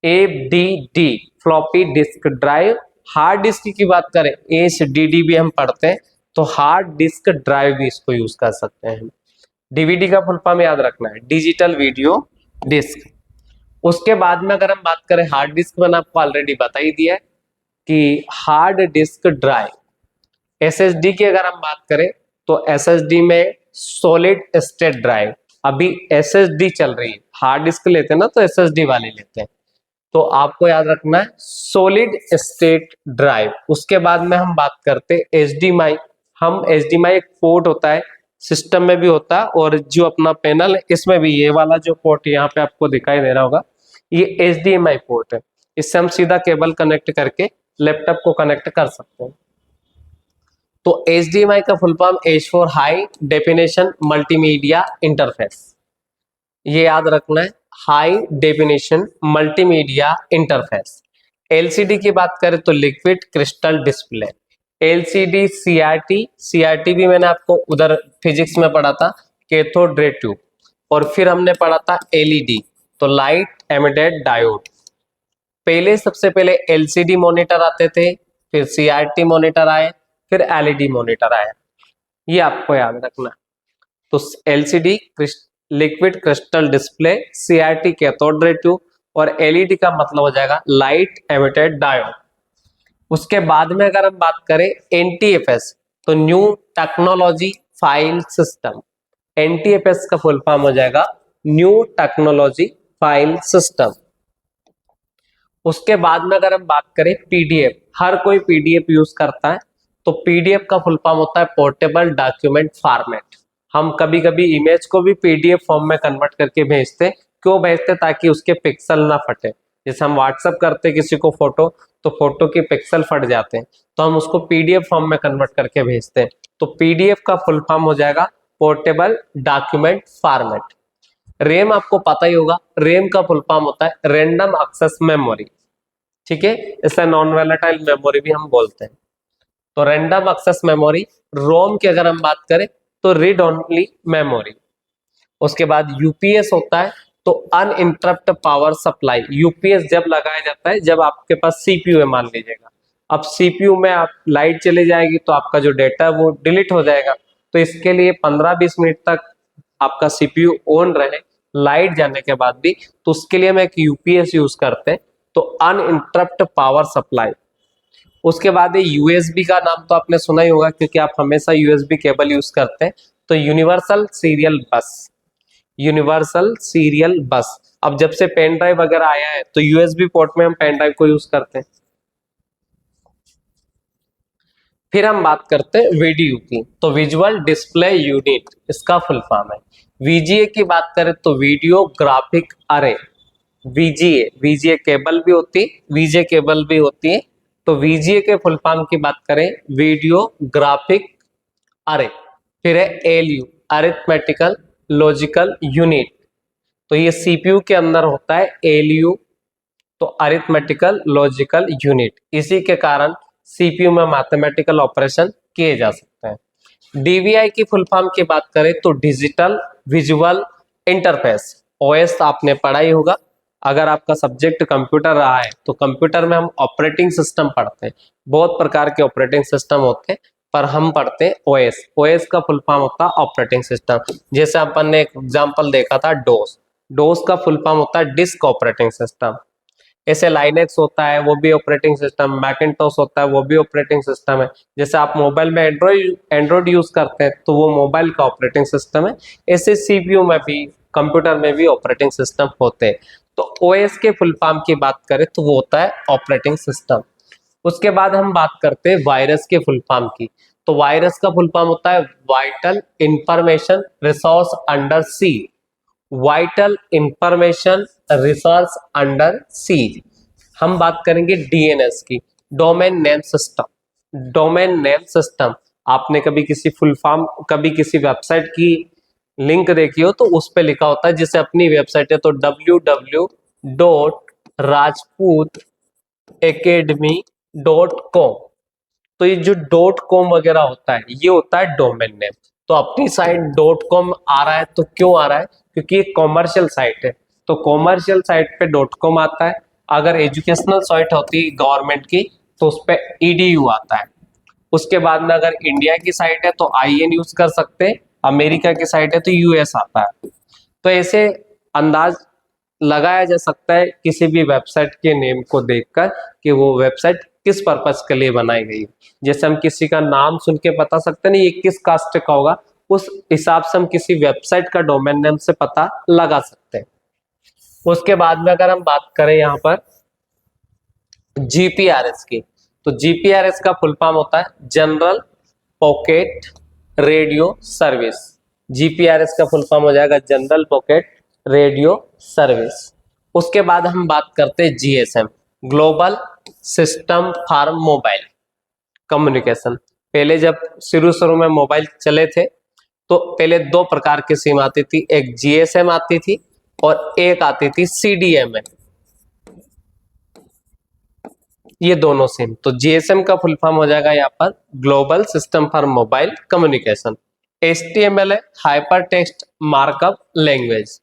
Speaker 1: FDD floppy disk drive. Hard disk की बात करें, एचडीडी भी हम पढ़ते हैं, तो हार्ड डिस्क ड्राइव भी इसको यूज कर सकते हैं। डीवीडी का फुल फॉर्म याद रखना है, डिजिटल वीडियो डिस्क। उसके बाद में अगर हम बात करें हार्ड डिस्क, मैंने आपको ऑलरेडी बता ही दिया है कि हार्ड डिस्क ड्राइव। एसएसडी की अगर हम बात करें तो एसएसडी में सॉलिड स्टेट ड्राइव। अभी एसएसडी चल रही है, हार्ड डिस्क लेते हैं ना तो एसएसडी वाले लेते हैं, तो आपको याद रखना है सॉलिड स्टेट ड्राइव। उसके बाद में हम बात करते हैं एचडीएमआई। हम एचडीएमआई एक पोर्ट होता है, सिस्टम में भी होता है, और जो अपना पैनल है इसमें भी ये वाला जो पोर्ट यहाँ पे आपको दिखाई दे रहा होगा, ये एचडीएमआई पोर्ट है। इससे हम सीधा केबल कनेक्ट करके लैपटॉप को कनेक्ट कर सकते हैं। तो HDMI का full form H for high definition multimedia interface. ये याद रखना है, high definition multimedia interface. LCD की बात करें तो liquid crystal display. LCD CRT, CRT भी मैंने आपको उधर फिजिक्स में पढ़ा था, कैथोड रे ट्यूब। और फिर हमने पढ़ा था LED, तो लाइट एमिटेड डायोड। पहले सबसे पहले LCD मॉनिटर आते थे, फिर CRT मॉनिटर आए, फिर LED मॉनिटर आया, ये आपको याद रखना। तो LCD liquid crystal display, CRT cathode ray tube, और LED का मतलब हो जाएगा लाइट एमिटेड डायोड। उसके बाद में अगर हम बात करें NTFS, तो new technology file system. NTFS का फुल फॉर्म हो जाएगा न्यू टेक्नोलॉजी फाइल सिस्टम। उसके बाद में अगर हम बात करें PDF, हर कोई PDF यूज करता है, तो PDF का फुल फॉर्म होता है पोर्टेबल डॉक्यूमेंट फॉर्मेट। हम कभी कभी इमेज को भी PDF फॉर्म में कन्वर्ट करके भेजते हैं, क्यों भेजते? ताकि उसके पिक्सल ना फटे। जैसे हम व्हाट्सअप करते किसी को फोटो, तो फोटो के पिक्सल फट जाते हैं, तो हम उसको पीडीएफ फॉर्म में कन्वर्ट करके भेजते हैं। तो पीडीएफ का फुल फॉर्म हो जाएगा पोर्टेबल डॉक्यूमेंट फॉर्मेट। रेम आपको पता ही होगा, रेम का फुल फॉर्म होता है रैंडम एक्सेस मेमोरी, ठीक है, इसे नॉन वोलेटाइल मेमोरी भी हम बोलते हैं। तो रैंडम एक्सेस मेमोरी। रोम की अगर हम बात करें तो रीड ओनली मेमोरी। उसके बाद यूपीएस होता है तो अनइंटरप्ट पावर सप्लाई। यूपीएस जब लगाया जाता है जब आपके पास सीपीयू है मान लीजिएगा, अब सीपीयू में आप लाइट चली जाएगी तो आपका जो डेटा है वो डिलीट हो जाएगा। तो इसके लिए 15-20 मिनट तक आपका सीपीयू ऑन रहे लाइट जाने के बाद भी, तो उसके लिए हम एक यूपीएस यूज करते हैं, तो अनइंटरप्ट पावर सप्लाई। उसके बाद यूएसबी का नाम तो आपने सुना ही होगा क्योंकि आप हमेशा यूएसबी केबल यूज करते हैं। तो यूनिवर्सल सीरियल बस, यूनिवर्सल सीरियल बस। अब जब से पेन ड्राइव वगैरह आया है तो यूएसबी पोर्ट में हम पेन ड्राइव को यूज करते हैं। फिर हम बात करते हैं वीडियो की, तो विजुअल डिस्प्ले यूनिट, इसका फुल फॉर्म है। वीजीए की बात करें तो वीडियो ग्राफिक अरे। वीजीए, वीजीए केबल भी होती है, वीजे केबल भी होती है। तो वीजीए के फुल फॉर्म की बात करें वीडियो ग्राफिक अरे। फिर है एलयू, अरिथमेटिकल लॉजिकल यूनिट। तो ये सीपीयू के अंदर होता है एलयू, तो अरिथमेटिकल लॉजिकल यूनिट। इसी के कारण सीपीयू में मैथमेटिकल ऑपरेशन किए जा सकते हैं। डीवीआई की फुल फॉर्म की बात करें तो डिजिटल विजुअल इंटरफेस। ओएस आपने पढ़ा ही होगा, अगर आपका सब्जेक्ट कंप्यूटर रहा है तो कंप्यूटर में हम ऑपरेटिंग सिस्टम पढ़ते हैं। बहुत प्रकार के ऑपरेटिंग सिस्टम होते हैं पर हम पढ़ते हैं ओएस। ओएस का फुल फॉर्म होता है ऑपरेटिंग सिस्टम। जैसे अपन ने एक एग्जांपल देखा था डोस, डोस का फुल फॉर्म होता है डिस्क ऑपरेटिंग सिस्टम। ऐसे लाइनेक्स होता है वो भी ऑपरेटिंग सिस्टम, मैकिन्टोश होता है वो भी ऑपरेटिंग सिस्टम है। जैसे आप मोबाइल में एंड्रॉइड यूज करते हैं तो वो मोबाइल का ऑपरेटिंग सिस्टम है। ऐसे सीपीयू में भी, कंप्यूटर में भी ऑपरेटिंग सिस्टम होते हैं। तो ओएस के फुल फॉर्म की बात करें तो वो होता है ऑपरेटिंग सिस्टम। उसके बाद हम बात करते हैं वायरस के फुल फॉर्म की, तो वायरस का फुल फॉर्म होता है vital information resource under sea. Vital information resource under seas. हम बात करेंगे डीएनएस की, domain name system. Domain name system, आपने कभी किसी फुल फॉर्म, कभी किसी वेबसाइट की लिंक देखी हो तो उस पे लिखा होता है, जैसे अपनी वेबसाइट है तो www.rajputacademy.com। तो ये जो .com वगैरह होता है ये होता है डोमेन नेम। तो अपनी साइट .com आ रहा है तो क्यों आ रहा है? क्योंकि ये कॉमर्शियल साइट है, तो कॉमर्शियल साइट पे .com आता है। अगर एजुकेशनल साइट होती है गवर्नमेंट की तो उस पे edu आता है। उसके बाद में अगर इंडिया की साइट है तो IN यूज कर सकते हैं, अमेरिका की साइट है तो US आता है। तो ऐसे अंदाज लगाया जा सकता है किसी भी वेबसाइट के नेम को देखकर कि वो वेबसाइट किस पर्पस के लिए बनाई गई। जैसे हम किसी का नाम सुन के बता सकते हैं ना ये किस कास्ट का होगा, उस हिसाब से हम किसी वेबसाइट का डोमेन नेम से पता लगा सकते हैं। उसके बाद में अगर हम बात करें यहाँ पर जीपीआरएस की, तो जीपीआरएस का फुल फॉर्म होता है general pocket radio service. GPRS का फुल फॉर्म हो जाएगा जनरल पॉकेट रेडियो सर्विस। उसके बाद हम बात करते हैं GSM, global system for mobile communication. पहले जब शुरू में मोबाइल चले थे तो पहले दो प्रकार की सिम आती थी, एक जीएसएम आती थी और एक आती थी सीडीएमए, ये दोनों सिम। तो जीएसएम का फुल फॉर्म हो जाएगा यहाँ पर global system for mobile communication. HTML है हाइपर टेक्स्ट मार्कअप लैंग्वेज।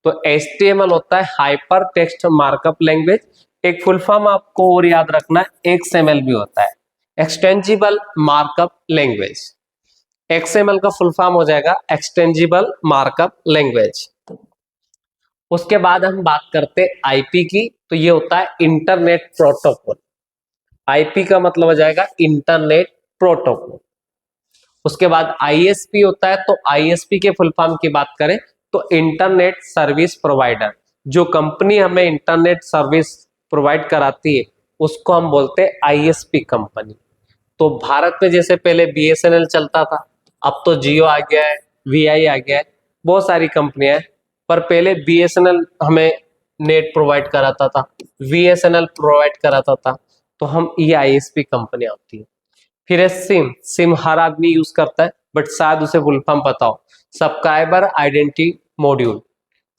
Speaker 1: तो HTML होता है हाइपर टेक्स्ट मार्कअप लैंग्वेज। एक फुल फॉर्म आपको और याद रखना है XML भी होता है, एक्सटेंजिबल मार्कअप लैंग्वेज। XML का फुल फॉर्म हो जाएगा एक्सटेंजिबल मार्कअप लैंग्वेज। उसके बाद हम बात करते हैं आईपी की, तो ये होता है इंटरनेट प्रोटोकॉल। आईपी का मतलब हो जाएगा इंटरनेट प्रोटोकॉल। उसके बाद आईएसपी होता है, तो आईएसपी के फुल फॉर्म की बात करें तो इंटरनेट सर्विस प्रोवाइडर। जो कंपनी हमें इंटरनेट सर्विस प्रोवाइड कराती है उसको हम बोलते हैं आईएसपी कंपनी। तो भारत में जैसे पहले बीएसएनएल चलता था, अब तो जियो आ गया है, वीआई आ गया है, बहुत सारी कंपनियां हैं, पर पहले बीएसएनएल हमें नेट प्रोवाइड कराता था, वीएसएनएल प्रोवाइड कराता था, तो हम ये आईएसपी कंपनी होती है। फिर है सिम, सिम हर आदमी यूज करता है बट शायद उसे फुल फॉर्म पता हो, subscriber identity module,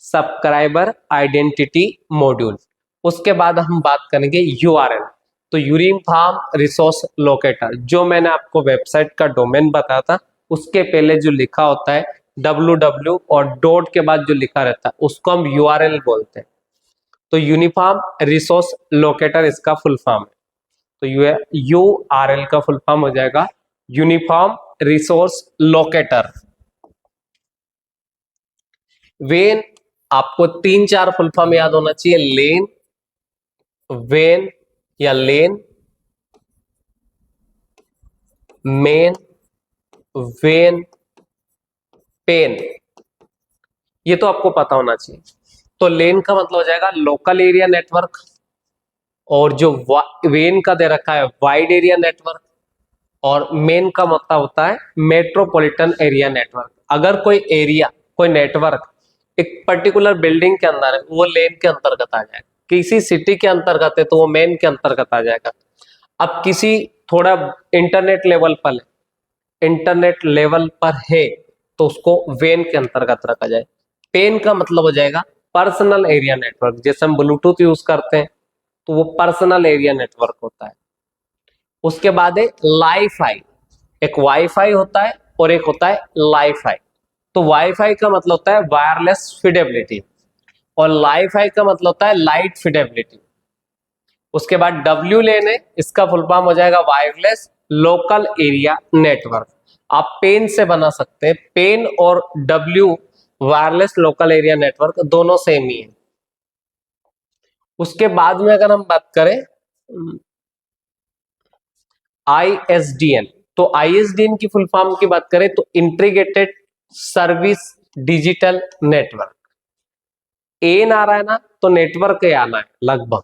Speaker 1: subscriber identity module. उसके बाद हम बात करेंगे यूआरएल, तो यूनिफॉर्म रिसोर्स लोकेटर, जो मैंने आपको वेबसाइट का डोमेन बताया था उसके पहले जो लिखा होता है www और डॉट के बाद जो लिखा रहता है उसको हम यूआरएल बोलते हैं। तो यूनिफॉर्म रिसोर्स लोकेटर इसका फुल फॉर्म है, तो यूआरएल का फुल फॉर्म हो जाएगा यूनिफॉर्म रिसोर्स लोकेटर। वेन, आपको 3-4 फुल फॉर्म याद होना चाहिए, लेन, वेन या लेन, मेन, वेन, पेन, ये तो आपको पता होना चाहिए। तो लेन का मतलब हो जाएगा लोकल एरिया नेटवर्क, और जो वेन का दे रखा है वाइड एरिया नेटवर्क, और मेन का मतलब होता है मेट्रोपॉलिटन एरिया नेटवर्क। अगर कोई एरिया, कोई नेटवर्क एक पर्टिकुलर बिल्डिंग के अंदर है, वो लेन के अंतर्गत आ जाएगा, किसी सिटी के अंतर्गत है तो वो मेन के अंतर्गत आ जाएगा। अब किसी थोड़ा इंटरनेट लेवल पर है, इंटरनेट लेवल पर है तो उसको वेन के अंतर्गत रखा जाए। पेन का मतलब हो जाएगा पर्सनल एरिया नेटवर्क, जैसे हम ब्लूटूथ यूज करते हैं तो वो पर्सनल एरिया नेटवर्क होता है। उसके बाद है लाईफाई, एक वाईफाई होता है और एक होता है लाईफाई। तो वाईफाई का मतलब होता है वायरलेस फिडेबिलिटी और लाईफाई का मतलब होता है लाइट फिडेबिलिटी। उसके बाद डब्ल्यू लेन है, इसका फुल फॉर्म हो जाएगा वायरलेस लोकल एरिया नेटवर्क। आप पेन से बना सकते हैं, पेन और W wireless local area network दोनों सेम ही है। उसके बाद में अगर हम बात करें आईएसडीएन, तो आईएसडीएन की फुल फॉर्म की बात करें तो इंटीग्रेटेड सर्विस डिजिटल नेटवर्क। ए ना आ रहा है ना तो नेटवर्क आना है लगभग,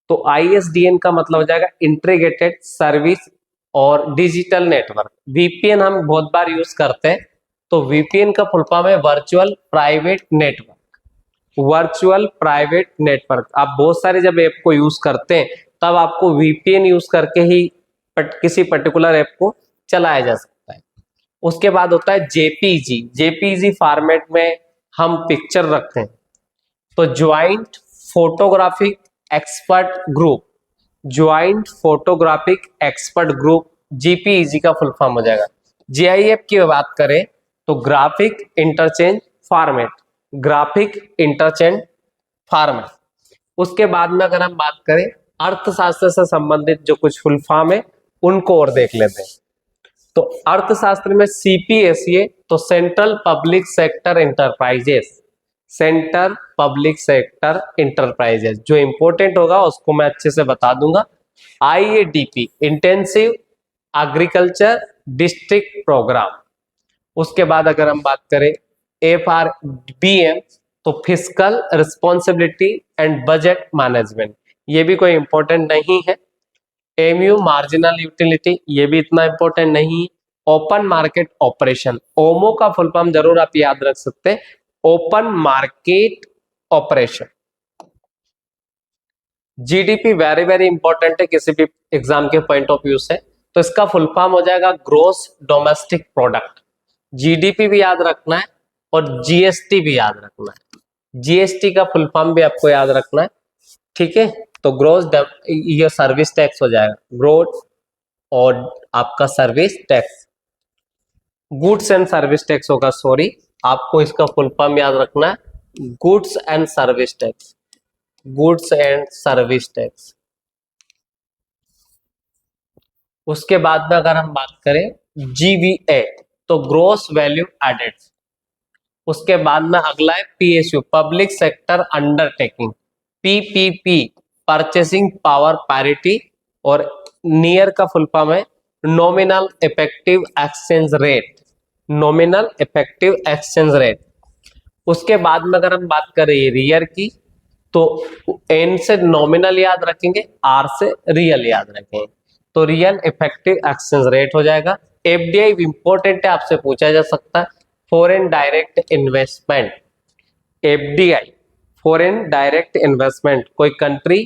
Speaker 1: तो आईएसडीएन का मतलब हो जाएगा इंटीग्रेटेड सर्विस और डिजिटल नेटवर्क। वीपीएन हम बहुत बार यूज करते हैं, तो वीपीएन का फुल फॉर्म है virtual private network. Virtual private network, आप बहुत सारे जब ऐप को यूज करते हैं तब आपको वीपीएन यूज करके ही किसी पर्टिकुलर ऐप को चलाया जा सकता है। उसके बाद होता है जेपीजी, जेपीजी फॉर्मेट में हम पिक्चर रखते हैं, तो joint photographic expert group, joint photographic expert group JPEG का फुल फॉर्म हो जाएगा। जीआईएफ की बात करें तो graphic interchange format, graphic interchange format. उसके बाद में अगर हम बात करें अर्थशास्त्र से संबंधित जो कुछ फुल फॉर्म है उनको और देख लेते हैं। तो अर्थशास्त्र में सीपीएसए, तो central public sector enterprises, centre public sector enterprises, जो इंपॉर्टेंट होगा उसको मैं अच्छे से बता दूंगा। आईएडीपी, इंटेंसिव एग्रीकल्चर डिस्ट्रिक्ट प्रोग्राम। उसके बाद अगर हम बात करें एफआरबीएम, तो fiscal responsibility and budget management, ये भी कोई इंपॉर्टेंट नहीं है। एमयू मार्जिनल यूटिलिटी, ये भी इतना इंपॉर्टेंट नहीं। ओपन मार्केट ऑपरेशन, ओमो का फुल फॉर्म जरूर आप याद रख सकते हैं, open market operation. GDP very very important है किसी भी एग्जाम के पॉइंट ऑफ व्यू से, तो इसका फुल फॉर्म हो जाएगा ग्रोस डोमेस्टिक प्रोडक्ट। जीडीपी भी याद रखना है और जीएसटी भी याद रखना है, जीएसटी का फुल फॉर्म भी आपको याद रखना है, ठीक है। तो ग्रोस, ये सर्विस टैक्स हो जाएगा, ग्रोस और आपका service tax, goods and service tax होगा, सॉरी, आपको इसका फुल फॉर्म याद रखना है, goods and service tax, goods and service tax. उसके बाद में अगर हम बात करें जीवीए, तो ग्रोस वैल्यू एडेड। उसके बाद में अगला है PSU, public sector undertaking, PPP, purchasing power parity, और नियर का फुल फॉर्म है nominal effective exchange rate, nominal effective exchange rate. उसके बाद में अगर हम बात करें रियर की, तो एन से नॉमिनल याद रखेंगे, आर से रियल याद रखेंगे, तो रियल इफेक्टिव एक्सचेंज रेट हो जाएगा। एफडीआई इंपॉर्टेंट है, आपसे पूछा जा सकता है, foreign direct investment, FDI, foreign direct investment, कोई कंट्री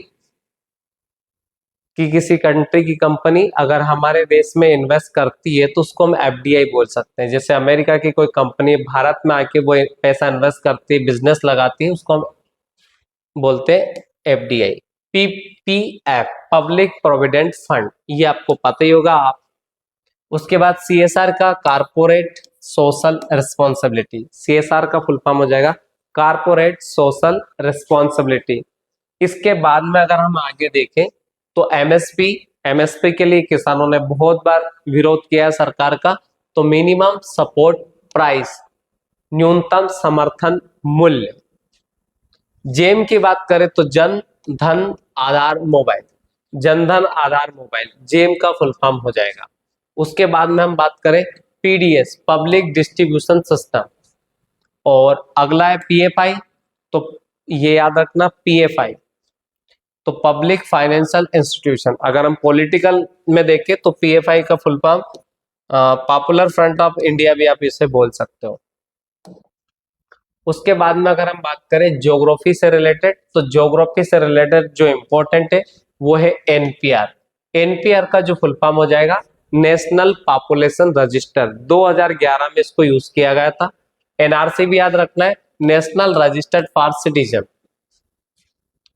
Speaker 1: कि किसी कंट्री की कंपनी अगर हमारे देश में इन्वेस्ट करती है तो उसको हम एफडीआई बोल सकते हैं। जैसे अमेरिका की कोई कंपनी भारत में आके वो पैसा इन्वेस्ट करती है, बिजनेस लगाती है, उसको हम बोलते हैं FDI. PPF, public provident fund, ये आपको पता ही होगा आप। उसके बाद सीएसआर का कारपोरेट सोशल रिस्पॉन्सिबिलिटी, सीएसआर का फुल फॉर्म हो जाएगा कारपोरेट सोशल रिस्पॉन्सिबिलिटी। इसके बाद में अगर हम आगे देखें तो एमएसपी, एमएसपी के लिए किसानों ने बहुत बार विरोध किया है सरकार का, तो मिनिमम सपोर्ट प्राइस, न्यूनतम समर्थन मूल्य। जेम की बात करें तो जन धन आधार mobile, Jan Dhan Aadhaar mobile, GeM का फुल फॉर्म हो जाएगा। उसके बाद में हम बात करें पीडीएस, पब्लिक डिस्ट्रीब्यूशन सिस्टम, और अगला है पीएफआई, तो ये याद रखना पीएफआई तो पब्लिक फाइनेंशियल इंस्टीट्यूशन। अगर हम पॉलिटिकल में देखें तो पीएफआई का full form popular front of India भी आप इसे बोल सकते हो। उसके बाद में अगर हम बात करें ज्योग्राफी से रिलेटेड, तो ज्योग्राफी से रिलेटेड जो इंपॉर्टेंट है वो है एनपीआर। एनपीआर का जो फुल फॉर्म हो जाएगा नेशनल पॉपुलेशन रजिस्टर, 2011 में इसको यूज किया गया था। एनआरसी भी याद रखना है, नेशनल रजिस्टर्ड फॉर सिटीजन।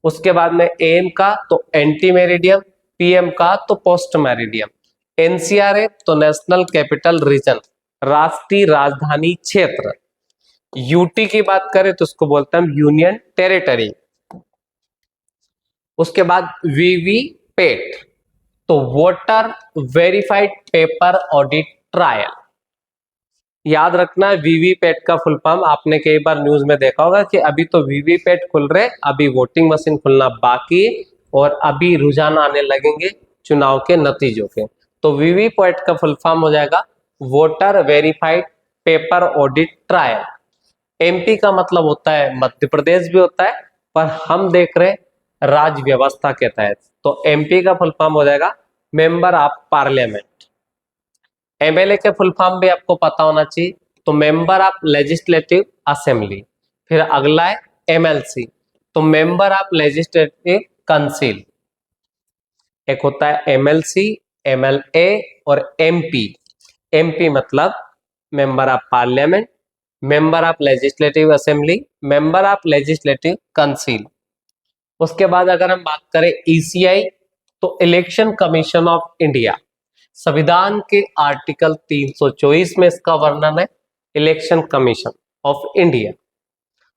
Speaker 1: उसके बाद में एम का तो एंटी मेरिडियम, पीएम का तो पोस्ट मेरिडियम, एनसीआर है तो नेशनल कैपिटल रीजन, राष्ट्रीय राजधानी क्षेत्र। यूटी की बात करें तो उसको बोलते हैं यूनियन टेरिटरी। उसके बाद वीवीपैट तो voter verified paper audit trial. याद रखना है वीवीपैट का फुल फॉर्म, आपने कई बार न्यूज में देखा होगा कि अभी तो वीवीपैट खुल रहे, अभी वोटिंग मशीन खुलना बाकी है और अभी रुझान आने लगेंगे चुनाव के नतीजों के। तो वीवीपैट का फुल फॉर्म हो जाएगा voter verified paper audit trial. MP का मतलब होता है मध्य प्रदेश भी होता है, पर हम देख रहे राज्य व्यवस्था के तहत, तो एमपी का फुल फॉर्म हो जाएगा मेंबर ऑफ पार्लियामेंट। एमएलए के फुल फॉर्म भी आपको पता होना चाहिए, तो मेंबर ऑफ लेजिस्लेटिव असेंबली। फिर अगला है एमएलसी, तो मेंबर ऑफ लेजिस्लेटिव काउंसिल। एक होता है एमएलसी, एमएलए और एमपी। एमपी मतलब member of parliament, member of legislative assembly, member of legislative council. उसके बाद अगर हम बात करें ईसीआई, तो इलेक्शन कमीशन ऑफ इंडिया। संविधान के आर्टिकल 324 में इसका वर्णन है, इलेक्शन कमीशन ऑफ इंडिया।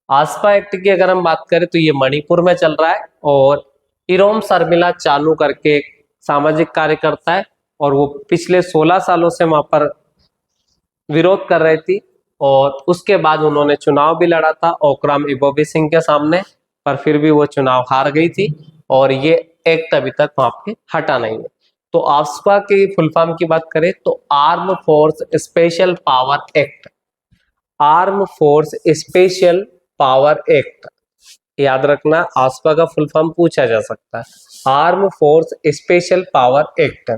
Speaker 1: आसपा एक्ट की अगर हम बात करें तो ये मणिपुर में चल रहा है, और इरोम शर्मिला चानू करके एक सामाजिक कार्यकर्ता है, और वो पिछले 16 सालों से वहां पर विरोध कर रही थी, और उसके बाद उन्होंने चुनाव भी लड़ा था ओकराम इबोबी सिंह के सामने, पर फिर भी वो चुनाव हार गई थी, और ये एक्ट अभी तक वहां पे हटा नहीं है। तो आसपा के फुल फॉर्म की बात करें तो arm force special power act, arm force special power act. याद रखना, आसपा का फुल फॉर्म पूछा जा सकता है, arm force special power act.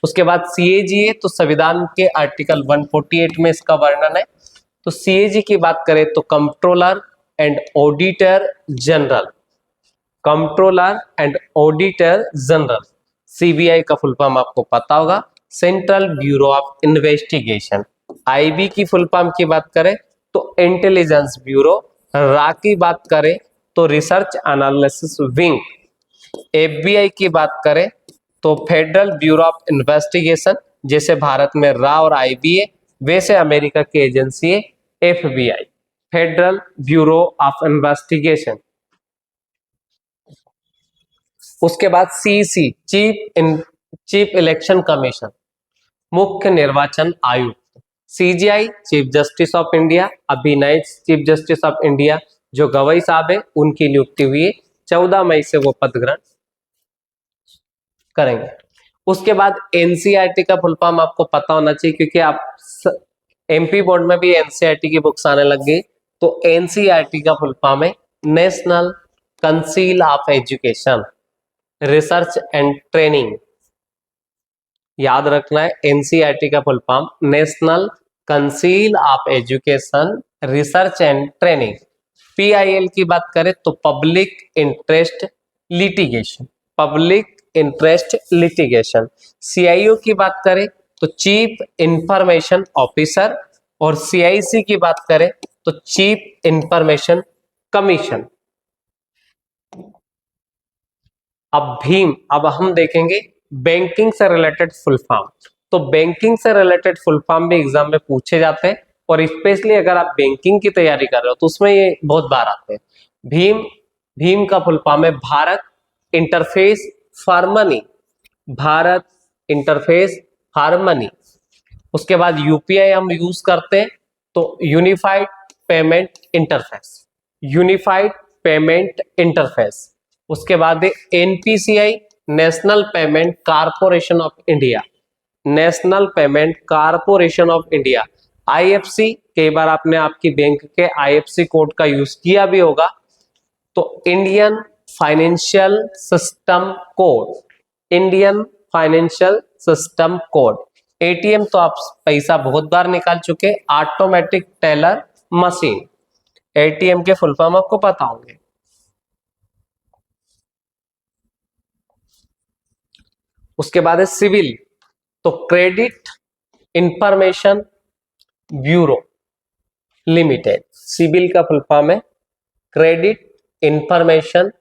Speaker 1: उसके बाद सीएजी, तो संविधान के आर्टिकल 148 में इसका वर्णन है। तो सीएजी की बात करें तो controller and auditor general, controller and auditor general. CBI का फुल फॉर्म आपको पता होगा, central bureau of investigation. IB की फुल फॉर्म की बात करें तो इंटेलिजेंस ब्यूरो। रा की बात करें तो रिसर्च एनालिसिस विंग। एफबीआई की बात करें तो फेडरल ब्यूरो ऑफ इन्वेस्टिगेशन, जैसे भारत में रा और आईबी है, वैसे अमेरिका की एजेंसी है FBI, federal bureau of investigation. उसके बाद सीसी, चीफ इलेक्शन कमीशन, मुख्य निर्वाचन आयुक्त। CGI, chief justice of India, अभी नए चीफ जस्टिस ऑफ इंडिया जो गवई साहब है उनकी नियुक्ति हुई है, 14 मई से वो पद ग्रहण करेंगे। उसके बाद एनसीईआरटी का फुल फॉर्म आपको पता होना चाहिए, क्योंकि आप एमपी बोर्ड में भी एनसीईआरटी की बुक्स आने लग गई। तो एनसीईआरटी का फुल फॉर्म है national council of education research and training. याद रखना है, एनसीईआरटी का full form national council of education research and training. PIL की बात करें तो public interest litigation, public interest litigation. CIO की बात करें तो चीफ इंफॉर्मेशन ऑफिसर, और CIC की बात करें तो चीफ इंफॉर्मेशन कमीशन। अब हम देखेंगे बैंकिंग से रिलेटेड फुल फॉर्म। तो बैंकिंग से रिलेटेड फुल फॉर्म भी एग्जाम में पूछे जाते हैं, और स्पेशली अगर आप बैंकिंग की तैयारी कर रहे हो तो उसमें ये बहुत बार आते हैं। भीम का फुल फॉर्म है Bharat interface for money, Bharat interface for money. उसके बाद UPI हम यूज करते हैं तो unified payment interface, unified payment interface. उसके बाद NPCI, national payment corporation of India, national payment corporation of India. IFC, कई बार आपने आपकी बैंक के IFC कोड का यूज किया भी होगा, तो Indian financial system code, Indian financial system code. ATM तो आप पैसा बहुत बार निकाल चुके, ऑटोमेटिक टेलर मशीन। ATM के फुल फॉर्म आपको पता होंगे। उसके बाद है सिविल, तो credit information bureau limited, CIBIL का फुल फॉर्म है क्रेडिट इंफॉर्मेशन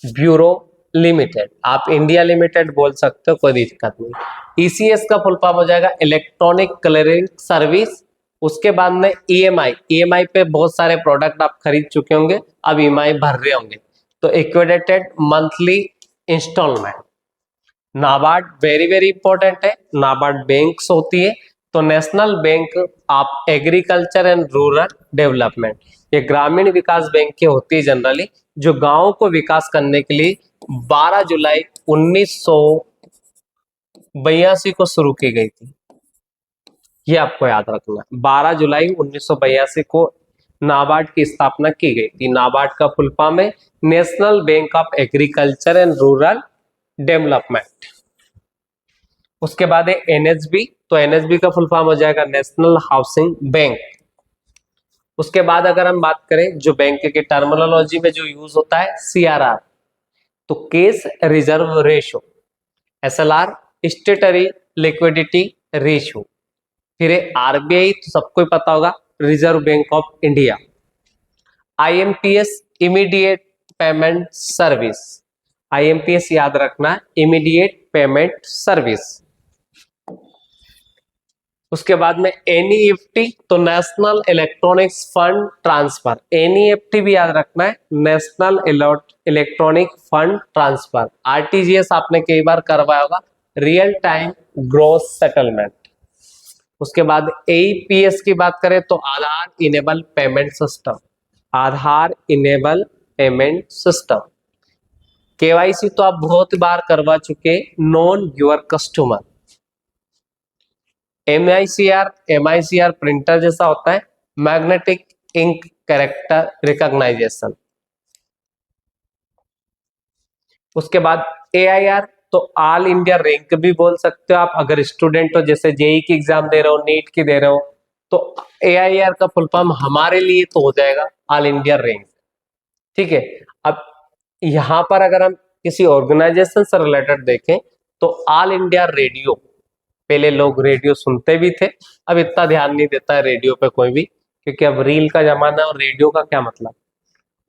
Speaker 1: ब्यूरो लिमिटेड। आप इंडिया लिमिटेड बोल सकते हो, कोई दिक्कत नहीं। ECS का फुल फॉर्म हो जाएगा इलेक्ट्रॉनिक क्लियरिंग सर्विस। उसके बाद में EMI पे बहुत सारे प्रोडक्ट आप खरीद चुके होंगे, अब EMI भर रहे होंगे, तो equated monthly installment. NABARD very very important है, नाबार्ड बैंक्स होती है, तो national bank of agriculture and rural development, ये ग्रामीण विकास बैंक की होती है जनरली, जो गांवों को विकास करने के लिए 12 जुलाई 1982 को शुरू की गई थी। ये आपको याद रखना, 12 जुलाई 1982 को नाबार्ड की स्थापना की गई थी। नाबार्ड का फुल फॉर्म है national bank of agriculture and rural development. उसके बाद है NHB, तो NHB का फुल फॉर्म हो जाएगा नेशनल हाउसिंग बैंक। उसके बाद अगर हम बात करें जो बैंक के टर्मिनोलॉजी में जो यूज होता है CRR, तो case reserve ratio, SLR स्टेटरी liquidity ratio. फिर RBI तो सबको ही पता होगा, reserve bank of India. IMPS immediate payment service, IMPS याद रखना, इमीडिएट पेमेंट सर्विस। उसके बाद में NEFT, तो national electronics fund transfer, NEFT भी याद रखना है, national electronic fund transfer. RTGS आपने कई बार करवाया होगा, रियल टाइम ग्रॉस सेटलमेंट। उसके बाद APS की बात करें तो आधार इनेबल पेमेंट सिस्टम, आधार इनेबल पेमेंट सिस्टम। KYC तो आप बहुत बार करवा चुके, known your customer. MICR printer जैसा होता है, मैग्नेटिक इंक कैरेक्टर रिकॉग्नाइजेशन। उसके बाद AIR, तो ऑल इंडिया रैंक भी बोल सकते हो आप, अगर स्टूडेंट हो, जैसे JEE की एग्जाम दे रहे हो, नीट की दे रहे हो, तो AIR का फुल फॉर्म हमारे लिए तो हो जाएगा ऑल इंडिया रैंक। ठीक है, अब यहां पर अगर हम किसी ऑर्गेनाइजेशन से रिलेटेड देखें तो ऑल इंडिया रेडियो, पहले लोग रेडियो सुनते भी थे, अब इतना ध्यान नहीं देता है रेडियो पे कोई भी, क्योंकि अब रील का जमाना है और रेडियो का क्या मतलब।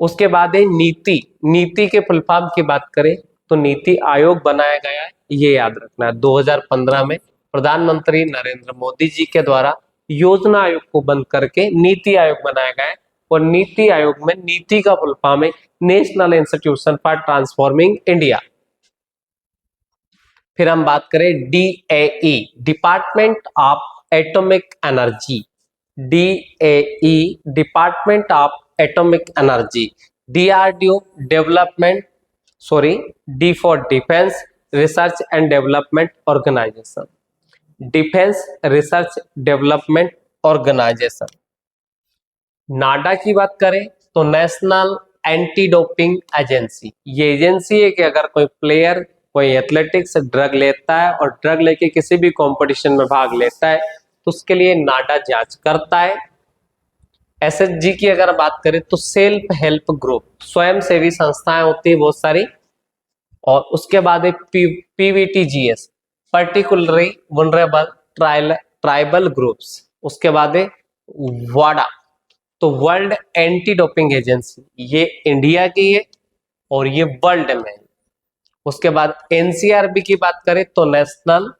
Speaker 1: उसके बाद है नीति, नीति के फुल फॉर्म की बात करें तो नीति आयोग बनाया गया है, ये याद रखना है। 2015 में प्रधानमंत्री नरेंद्र मोदी जी के द्वारा योजना आयोग को बंद करके नीति आयोग बनाया गया है, और नीति आयोग में नीति का फुल फॉर्म है national institution for transforming India. फिर हम बात करें DAE, department of atomic energy, DAE department of atomic energy. DRDO development, sorry, D for defence research and development organisation, defence research development organisation. NADA की बात करें तो national anti doping agency, ये agency है कि अगर कोई प्लेयर, कोई एथलेटिक्स ड्रग लेता है और ड्रग लेके किसी भी कंपटीशन में भाग लेता है तो उसके लिए नाडा जांच करता है। एसएचजी की अगर बात करें तो सेल्फ हेल्प ग्रुप, स्वयं सेवी संस्थाएं होती है बहुत सारी। और उसके बाद है PVTGs, particularly vulnerable tribal groups. उसके बाद है वाडा, तो वर्ल्ड एंटी डोपिंग एजेंसी, ये इंडिया की है और ये वर्ल्ड में है। उसके बाद एनसीआरबी की बात करें तो national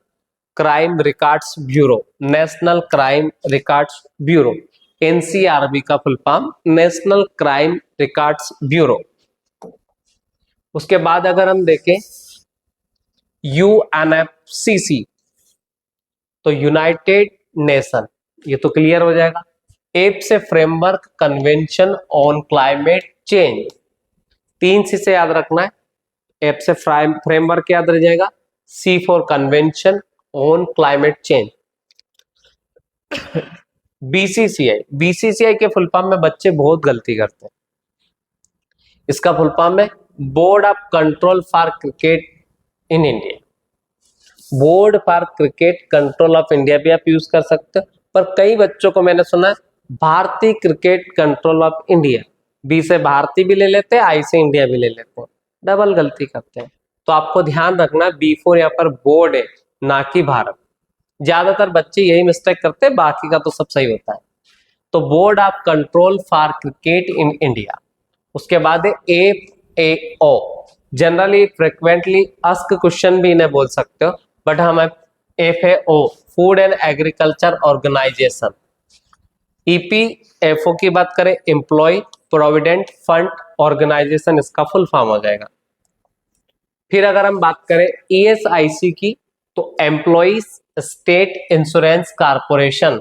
Speaker 1: crime records bureau, national crime records bureau, NCRB का full form national crime records bureau. उसके बाद अगर हम देखें यूएनएफसीसी, तो यूनाइटेड नेशन, ये तो क्लियर हो जाएगा। एप से framework convention on climate change, 3 सी से याद रखना है। एप से फ्रेमवर्क याद रह जाएगा, C for convention on climate change. BCCI, BCCI के फुल फॉर्म में बच्चे बहुत गलती करते हैं। इसका फुल फॉर्म है board of control for cricket in India, board for cricket control of India भी आप यूज कर सकते हो, पर कई बच्चों को मैंने सुना है भारतीय cricket control of India, B से भारतीय भी ले लेते हैं, आई से इंडिया भी ले लेते हैं, डबल गलती करते हैं। तो आपको ध्यान रखना B4 यहाँ पर बोर्ड है, ना कि भारत। ज्यादातर बच्चे यही मिस्टेक करते हैं, बाकी का तो सब सही होता है। तो board of control for cricket in India. उसके बाद है FAO, generally frequently asked question भी इन्हें बोल सकते हो, बट हम FAO, food and agriculture organisation. EPFO की बात करें, एम्प्लॉय प्रोविडेंट फंड ऑर्गेनाइजेशन, इसका फुल फॉर्म हो जाएगा। फिर अगर हम बात करें ESIC की, तो एम्प्लॉइज स्टेट इंश्योरेंस कारपोरेशन,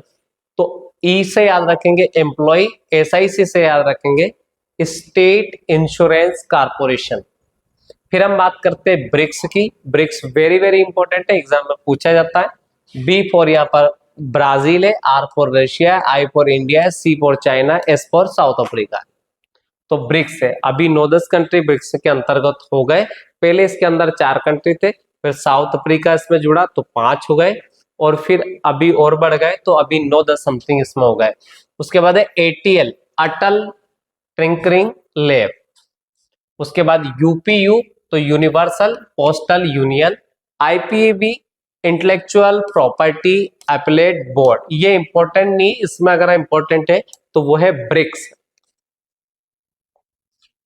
Speaker 1: तो ई से याद रखेंगे एम्प्लॉय, SIC से याद रखेंगे स्टेट इंश्योरेंस कारपोरेशन। फिर हम बात करते हैं ब्रिक्स की, ब्रिक्स वेरी वेरी इंपॉर्टेंट है, एग्जाम में पूछा जाता है। B फॉर यहाँ पर ब्राजील है, R for Russia, I for India है, C for China, S for south Africa. तो ब्रिक्स है, अभी 9-10 कंट्री ब्रिक्स के अंतर्गत हो गए। पहले इसके अंदर 4 कंट्री थे, फिर साउथ अफ्रीका इसमें जुड़ा तो 5 हो गए, और फिर अभी और बढ़ गए तो अभी 9-10 समथिंग इसमें हो गए। उसके बाद है ATL, अटल टिंकरिंग लैब। उसके बाद UPU, तो universal postal union. IPAB, intellectual property appellate board, ये इंपॉर्टेंट नहीं, इसमें अगर इंपॉर्टेंट है तो वो है ब्रिक्स।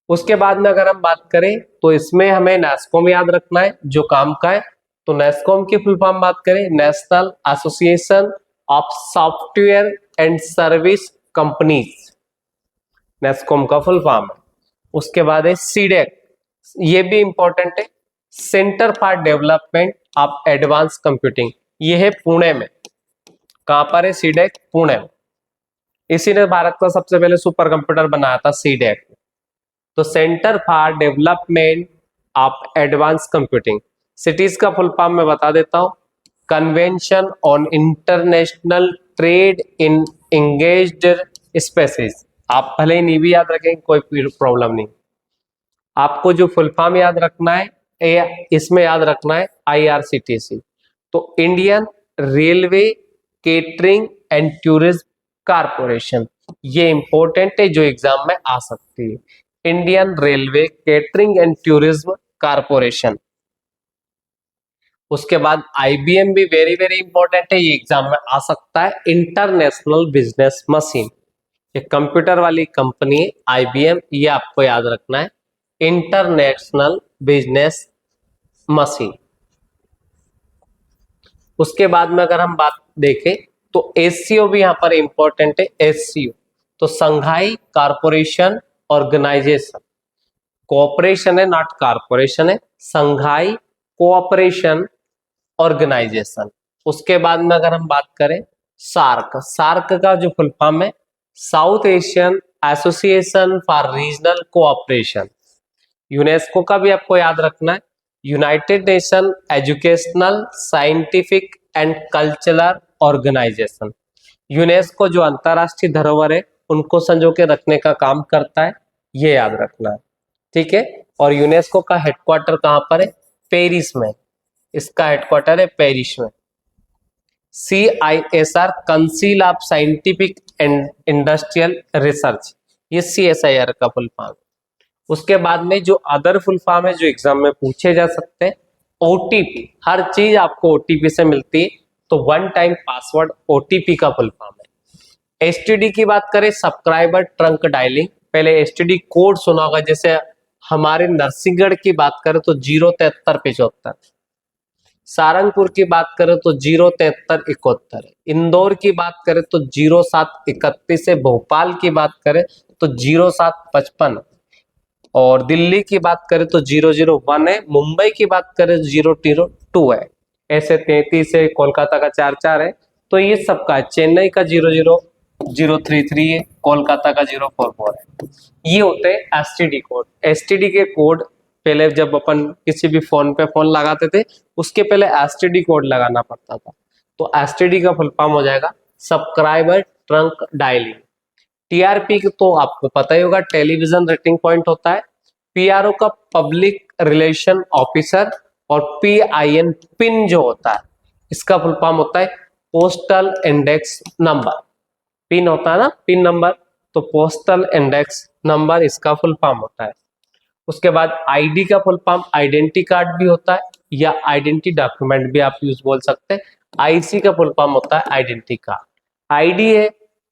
Speaker 1: उसके बाद में अगर हम बात करें तो इसमें हमें नेस्कॉम याद रखना है, जो काम का है। तो नेस्कॉम की फुल फॉर्म बात करें, national association of software and service companies, NASSCOM का फुल फॉर्म है। उसके बाद है सीडेक, ये भी इंपॉर्टेंट है, centre for development of advance computing, ये है पुणे में। कहां पर है सीडेक? पुणे में। इसी ने भारत का सबसे पहले सुपर कंप्यूटर बनाया था, सीडेक। तो centre for development of advance computing. Cities का फुल फॉर्म मैं बता देता हूं, convention on international trade in engaged species. आप भले ही नहीं भी याद रखेंगे, कोई प्रॉब्लम नहीं, आपको जो फुल फॉर्म याद रखना है, इसमें याद रखना है IRCTC, तो Indian railway catering and tourism corporation, ये इंपॉर्टेंट है जो एग्जाम में आ सकती है। Indian railway catering and tourism corporation. उसके बाद IBM भी वेरी वेरी इंपॉर्टेंट है, ये एग्जाम में आ सकता है, इंटरनेशनल बिजनेस मशीन, ये कंप्यूटर वाली कंपनी है IBM, ये आपको याद रखना है, इंटरनेशनल बिजनेस मशीन। उसके बाद में अगर हम बात देखें तो SCO भी यहां पर इंपॉर्टेंट है, SCO, तो संघाई कारपोरेशन ऑर्गेनाइजेशन, कोऑपरेशन है नॉट कारपोरेशन है, संघाई कोऑपरेशन ऑर्गेनाइजेशन। उसके बाद में अगर हम बात करें सार्क, सार्क का जो फुल फॉर्म है South Asian association for regional cooperation. UNESCO का भी आपको याद रखना है, United Nation educational scientific and cultural organisation. UNESCO जो अंतरराष्ट्रीय धरोहर है उनको संजो के रखने का काम करता है, ये याद रखना है, ठीक है। और यूनेस्को का हेडक्वार्टर कहां पर है? पेरिस में, इसका हेडक्वार्टर है पेरिस में। CISR, council of scientific and industrial research, ये CSIR का फुल फॉर्म। उसके बाद में जो अदर फुल फॉर्म है जो एग्जाम में पूछे जा सकते हैं, OTP, हर चीज आपको OTP से मिलती है, तो वन टाइम पासवर्ड OTP का फुल फॉर्म है। STD की बात करें, सब्सक्राइबर ट्रंक डायलिंग, पहले STD कोड सुना होगा, जैसे हमारे नरसिंहगढ़ की बात करें तो 07375, सारंगपुर की बात करें तो 07371, इंदौर की बात करें तो 0731 है, भोपाल की बात करें तो 0755, और दिल्ली की बात करें तो 001 है, मुंबई की बात करें तो 002 है, ऐसे 33 है, कोलकाता का 44 है, तो ये सबका है। चेन्नई का 00033 है, कोलकाता का 044 है। ये होते हैं STD कोड। STD के कोड पहले जब अपन किसी भी फोन पे फोन लगाते थे, उसके पहले STD कोड लगाना पड़ता था, तो STD का फुल फॉर्म हो जाएगा सब्सक्राइबर ट्रंक डायलिंग। TRP तो आपको पता ही होगा, टेलीविजन रेटिंग पॉइंट होता है। PRO का पब्लिक रिलेशन ऑफिसर, और PIN पिन जो होता है, इसका फुल फॉर्म होता है पोस्टल इंडेक्स नंबर। पिन होता है ना, पिन नंबर, तो पोस्टल इंडेक्स नंबर इसका फुल फॉर्म होता है। उसके बाद ID का फुल फॉर्म आइडेंटिटी कार्ड भी होता है, या आइडेंटिटी डॉक्यूमेंट भी आप यूज बोल सकते हैं। IC का फुल फॉर्म होता है आइडेंटिटी कार्ड। ID है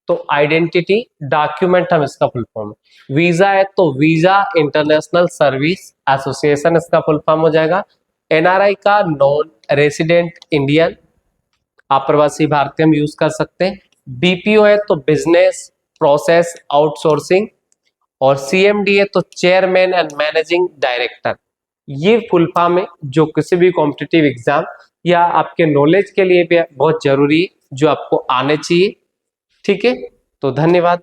Speaker 1: तो आइडेंटिटी डॉक्यूमेंट हम इसका फुल फॉर्म है। वीजा है तो वीजा इंटरनेशनल सर्विस एसोसिएशन इसका फुल फॉर्म हो जाएगा। NRI का नॉन रेसिडेंट इंडियन, अप्रवासी भारतीय हम यूज कर सकते हैं। BPO है तो बिजनेस प्रोसेस आउटसोर्सिंग, और CMD है तो चेयरमैन एंड मैनेजिंग डायरेक्टर। ये फुल फॉर्म है जो किसी भी कॉम्पिटिटिव एग्जाम या आपके नॉलेज के लिए भी बहुत जरूरी है, जो आपको आने चाहिए। ठीक है, तो धन्यवाद।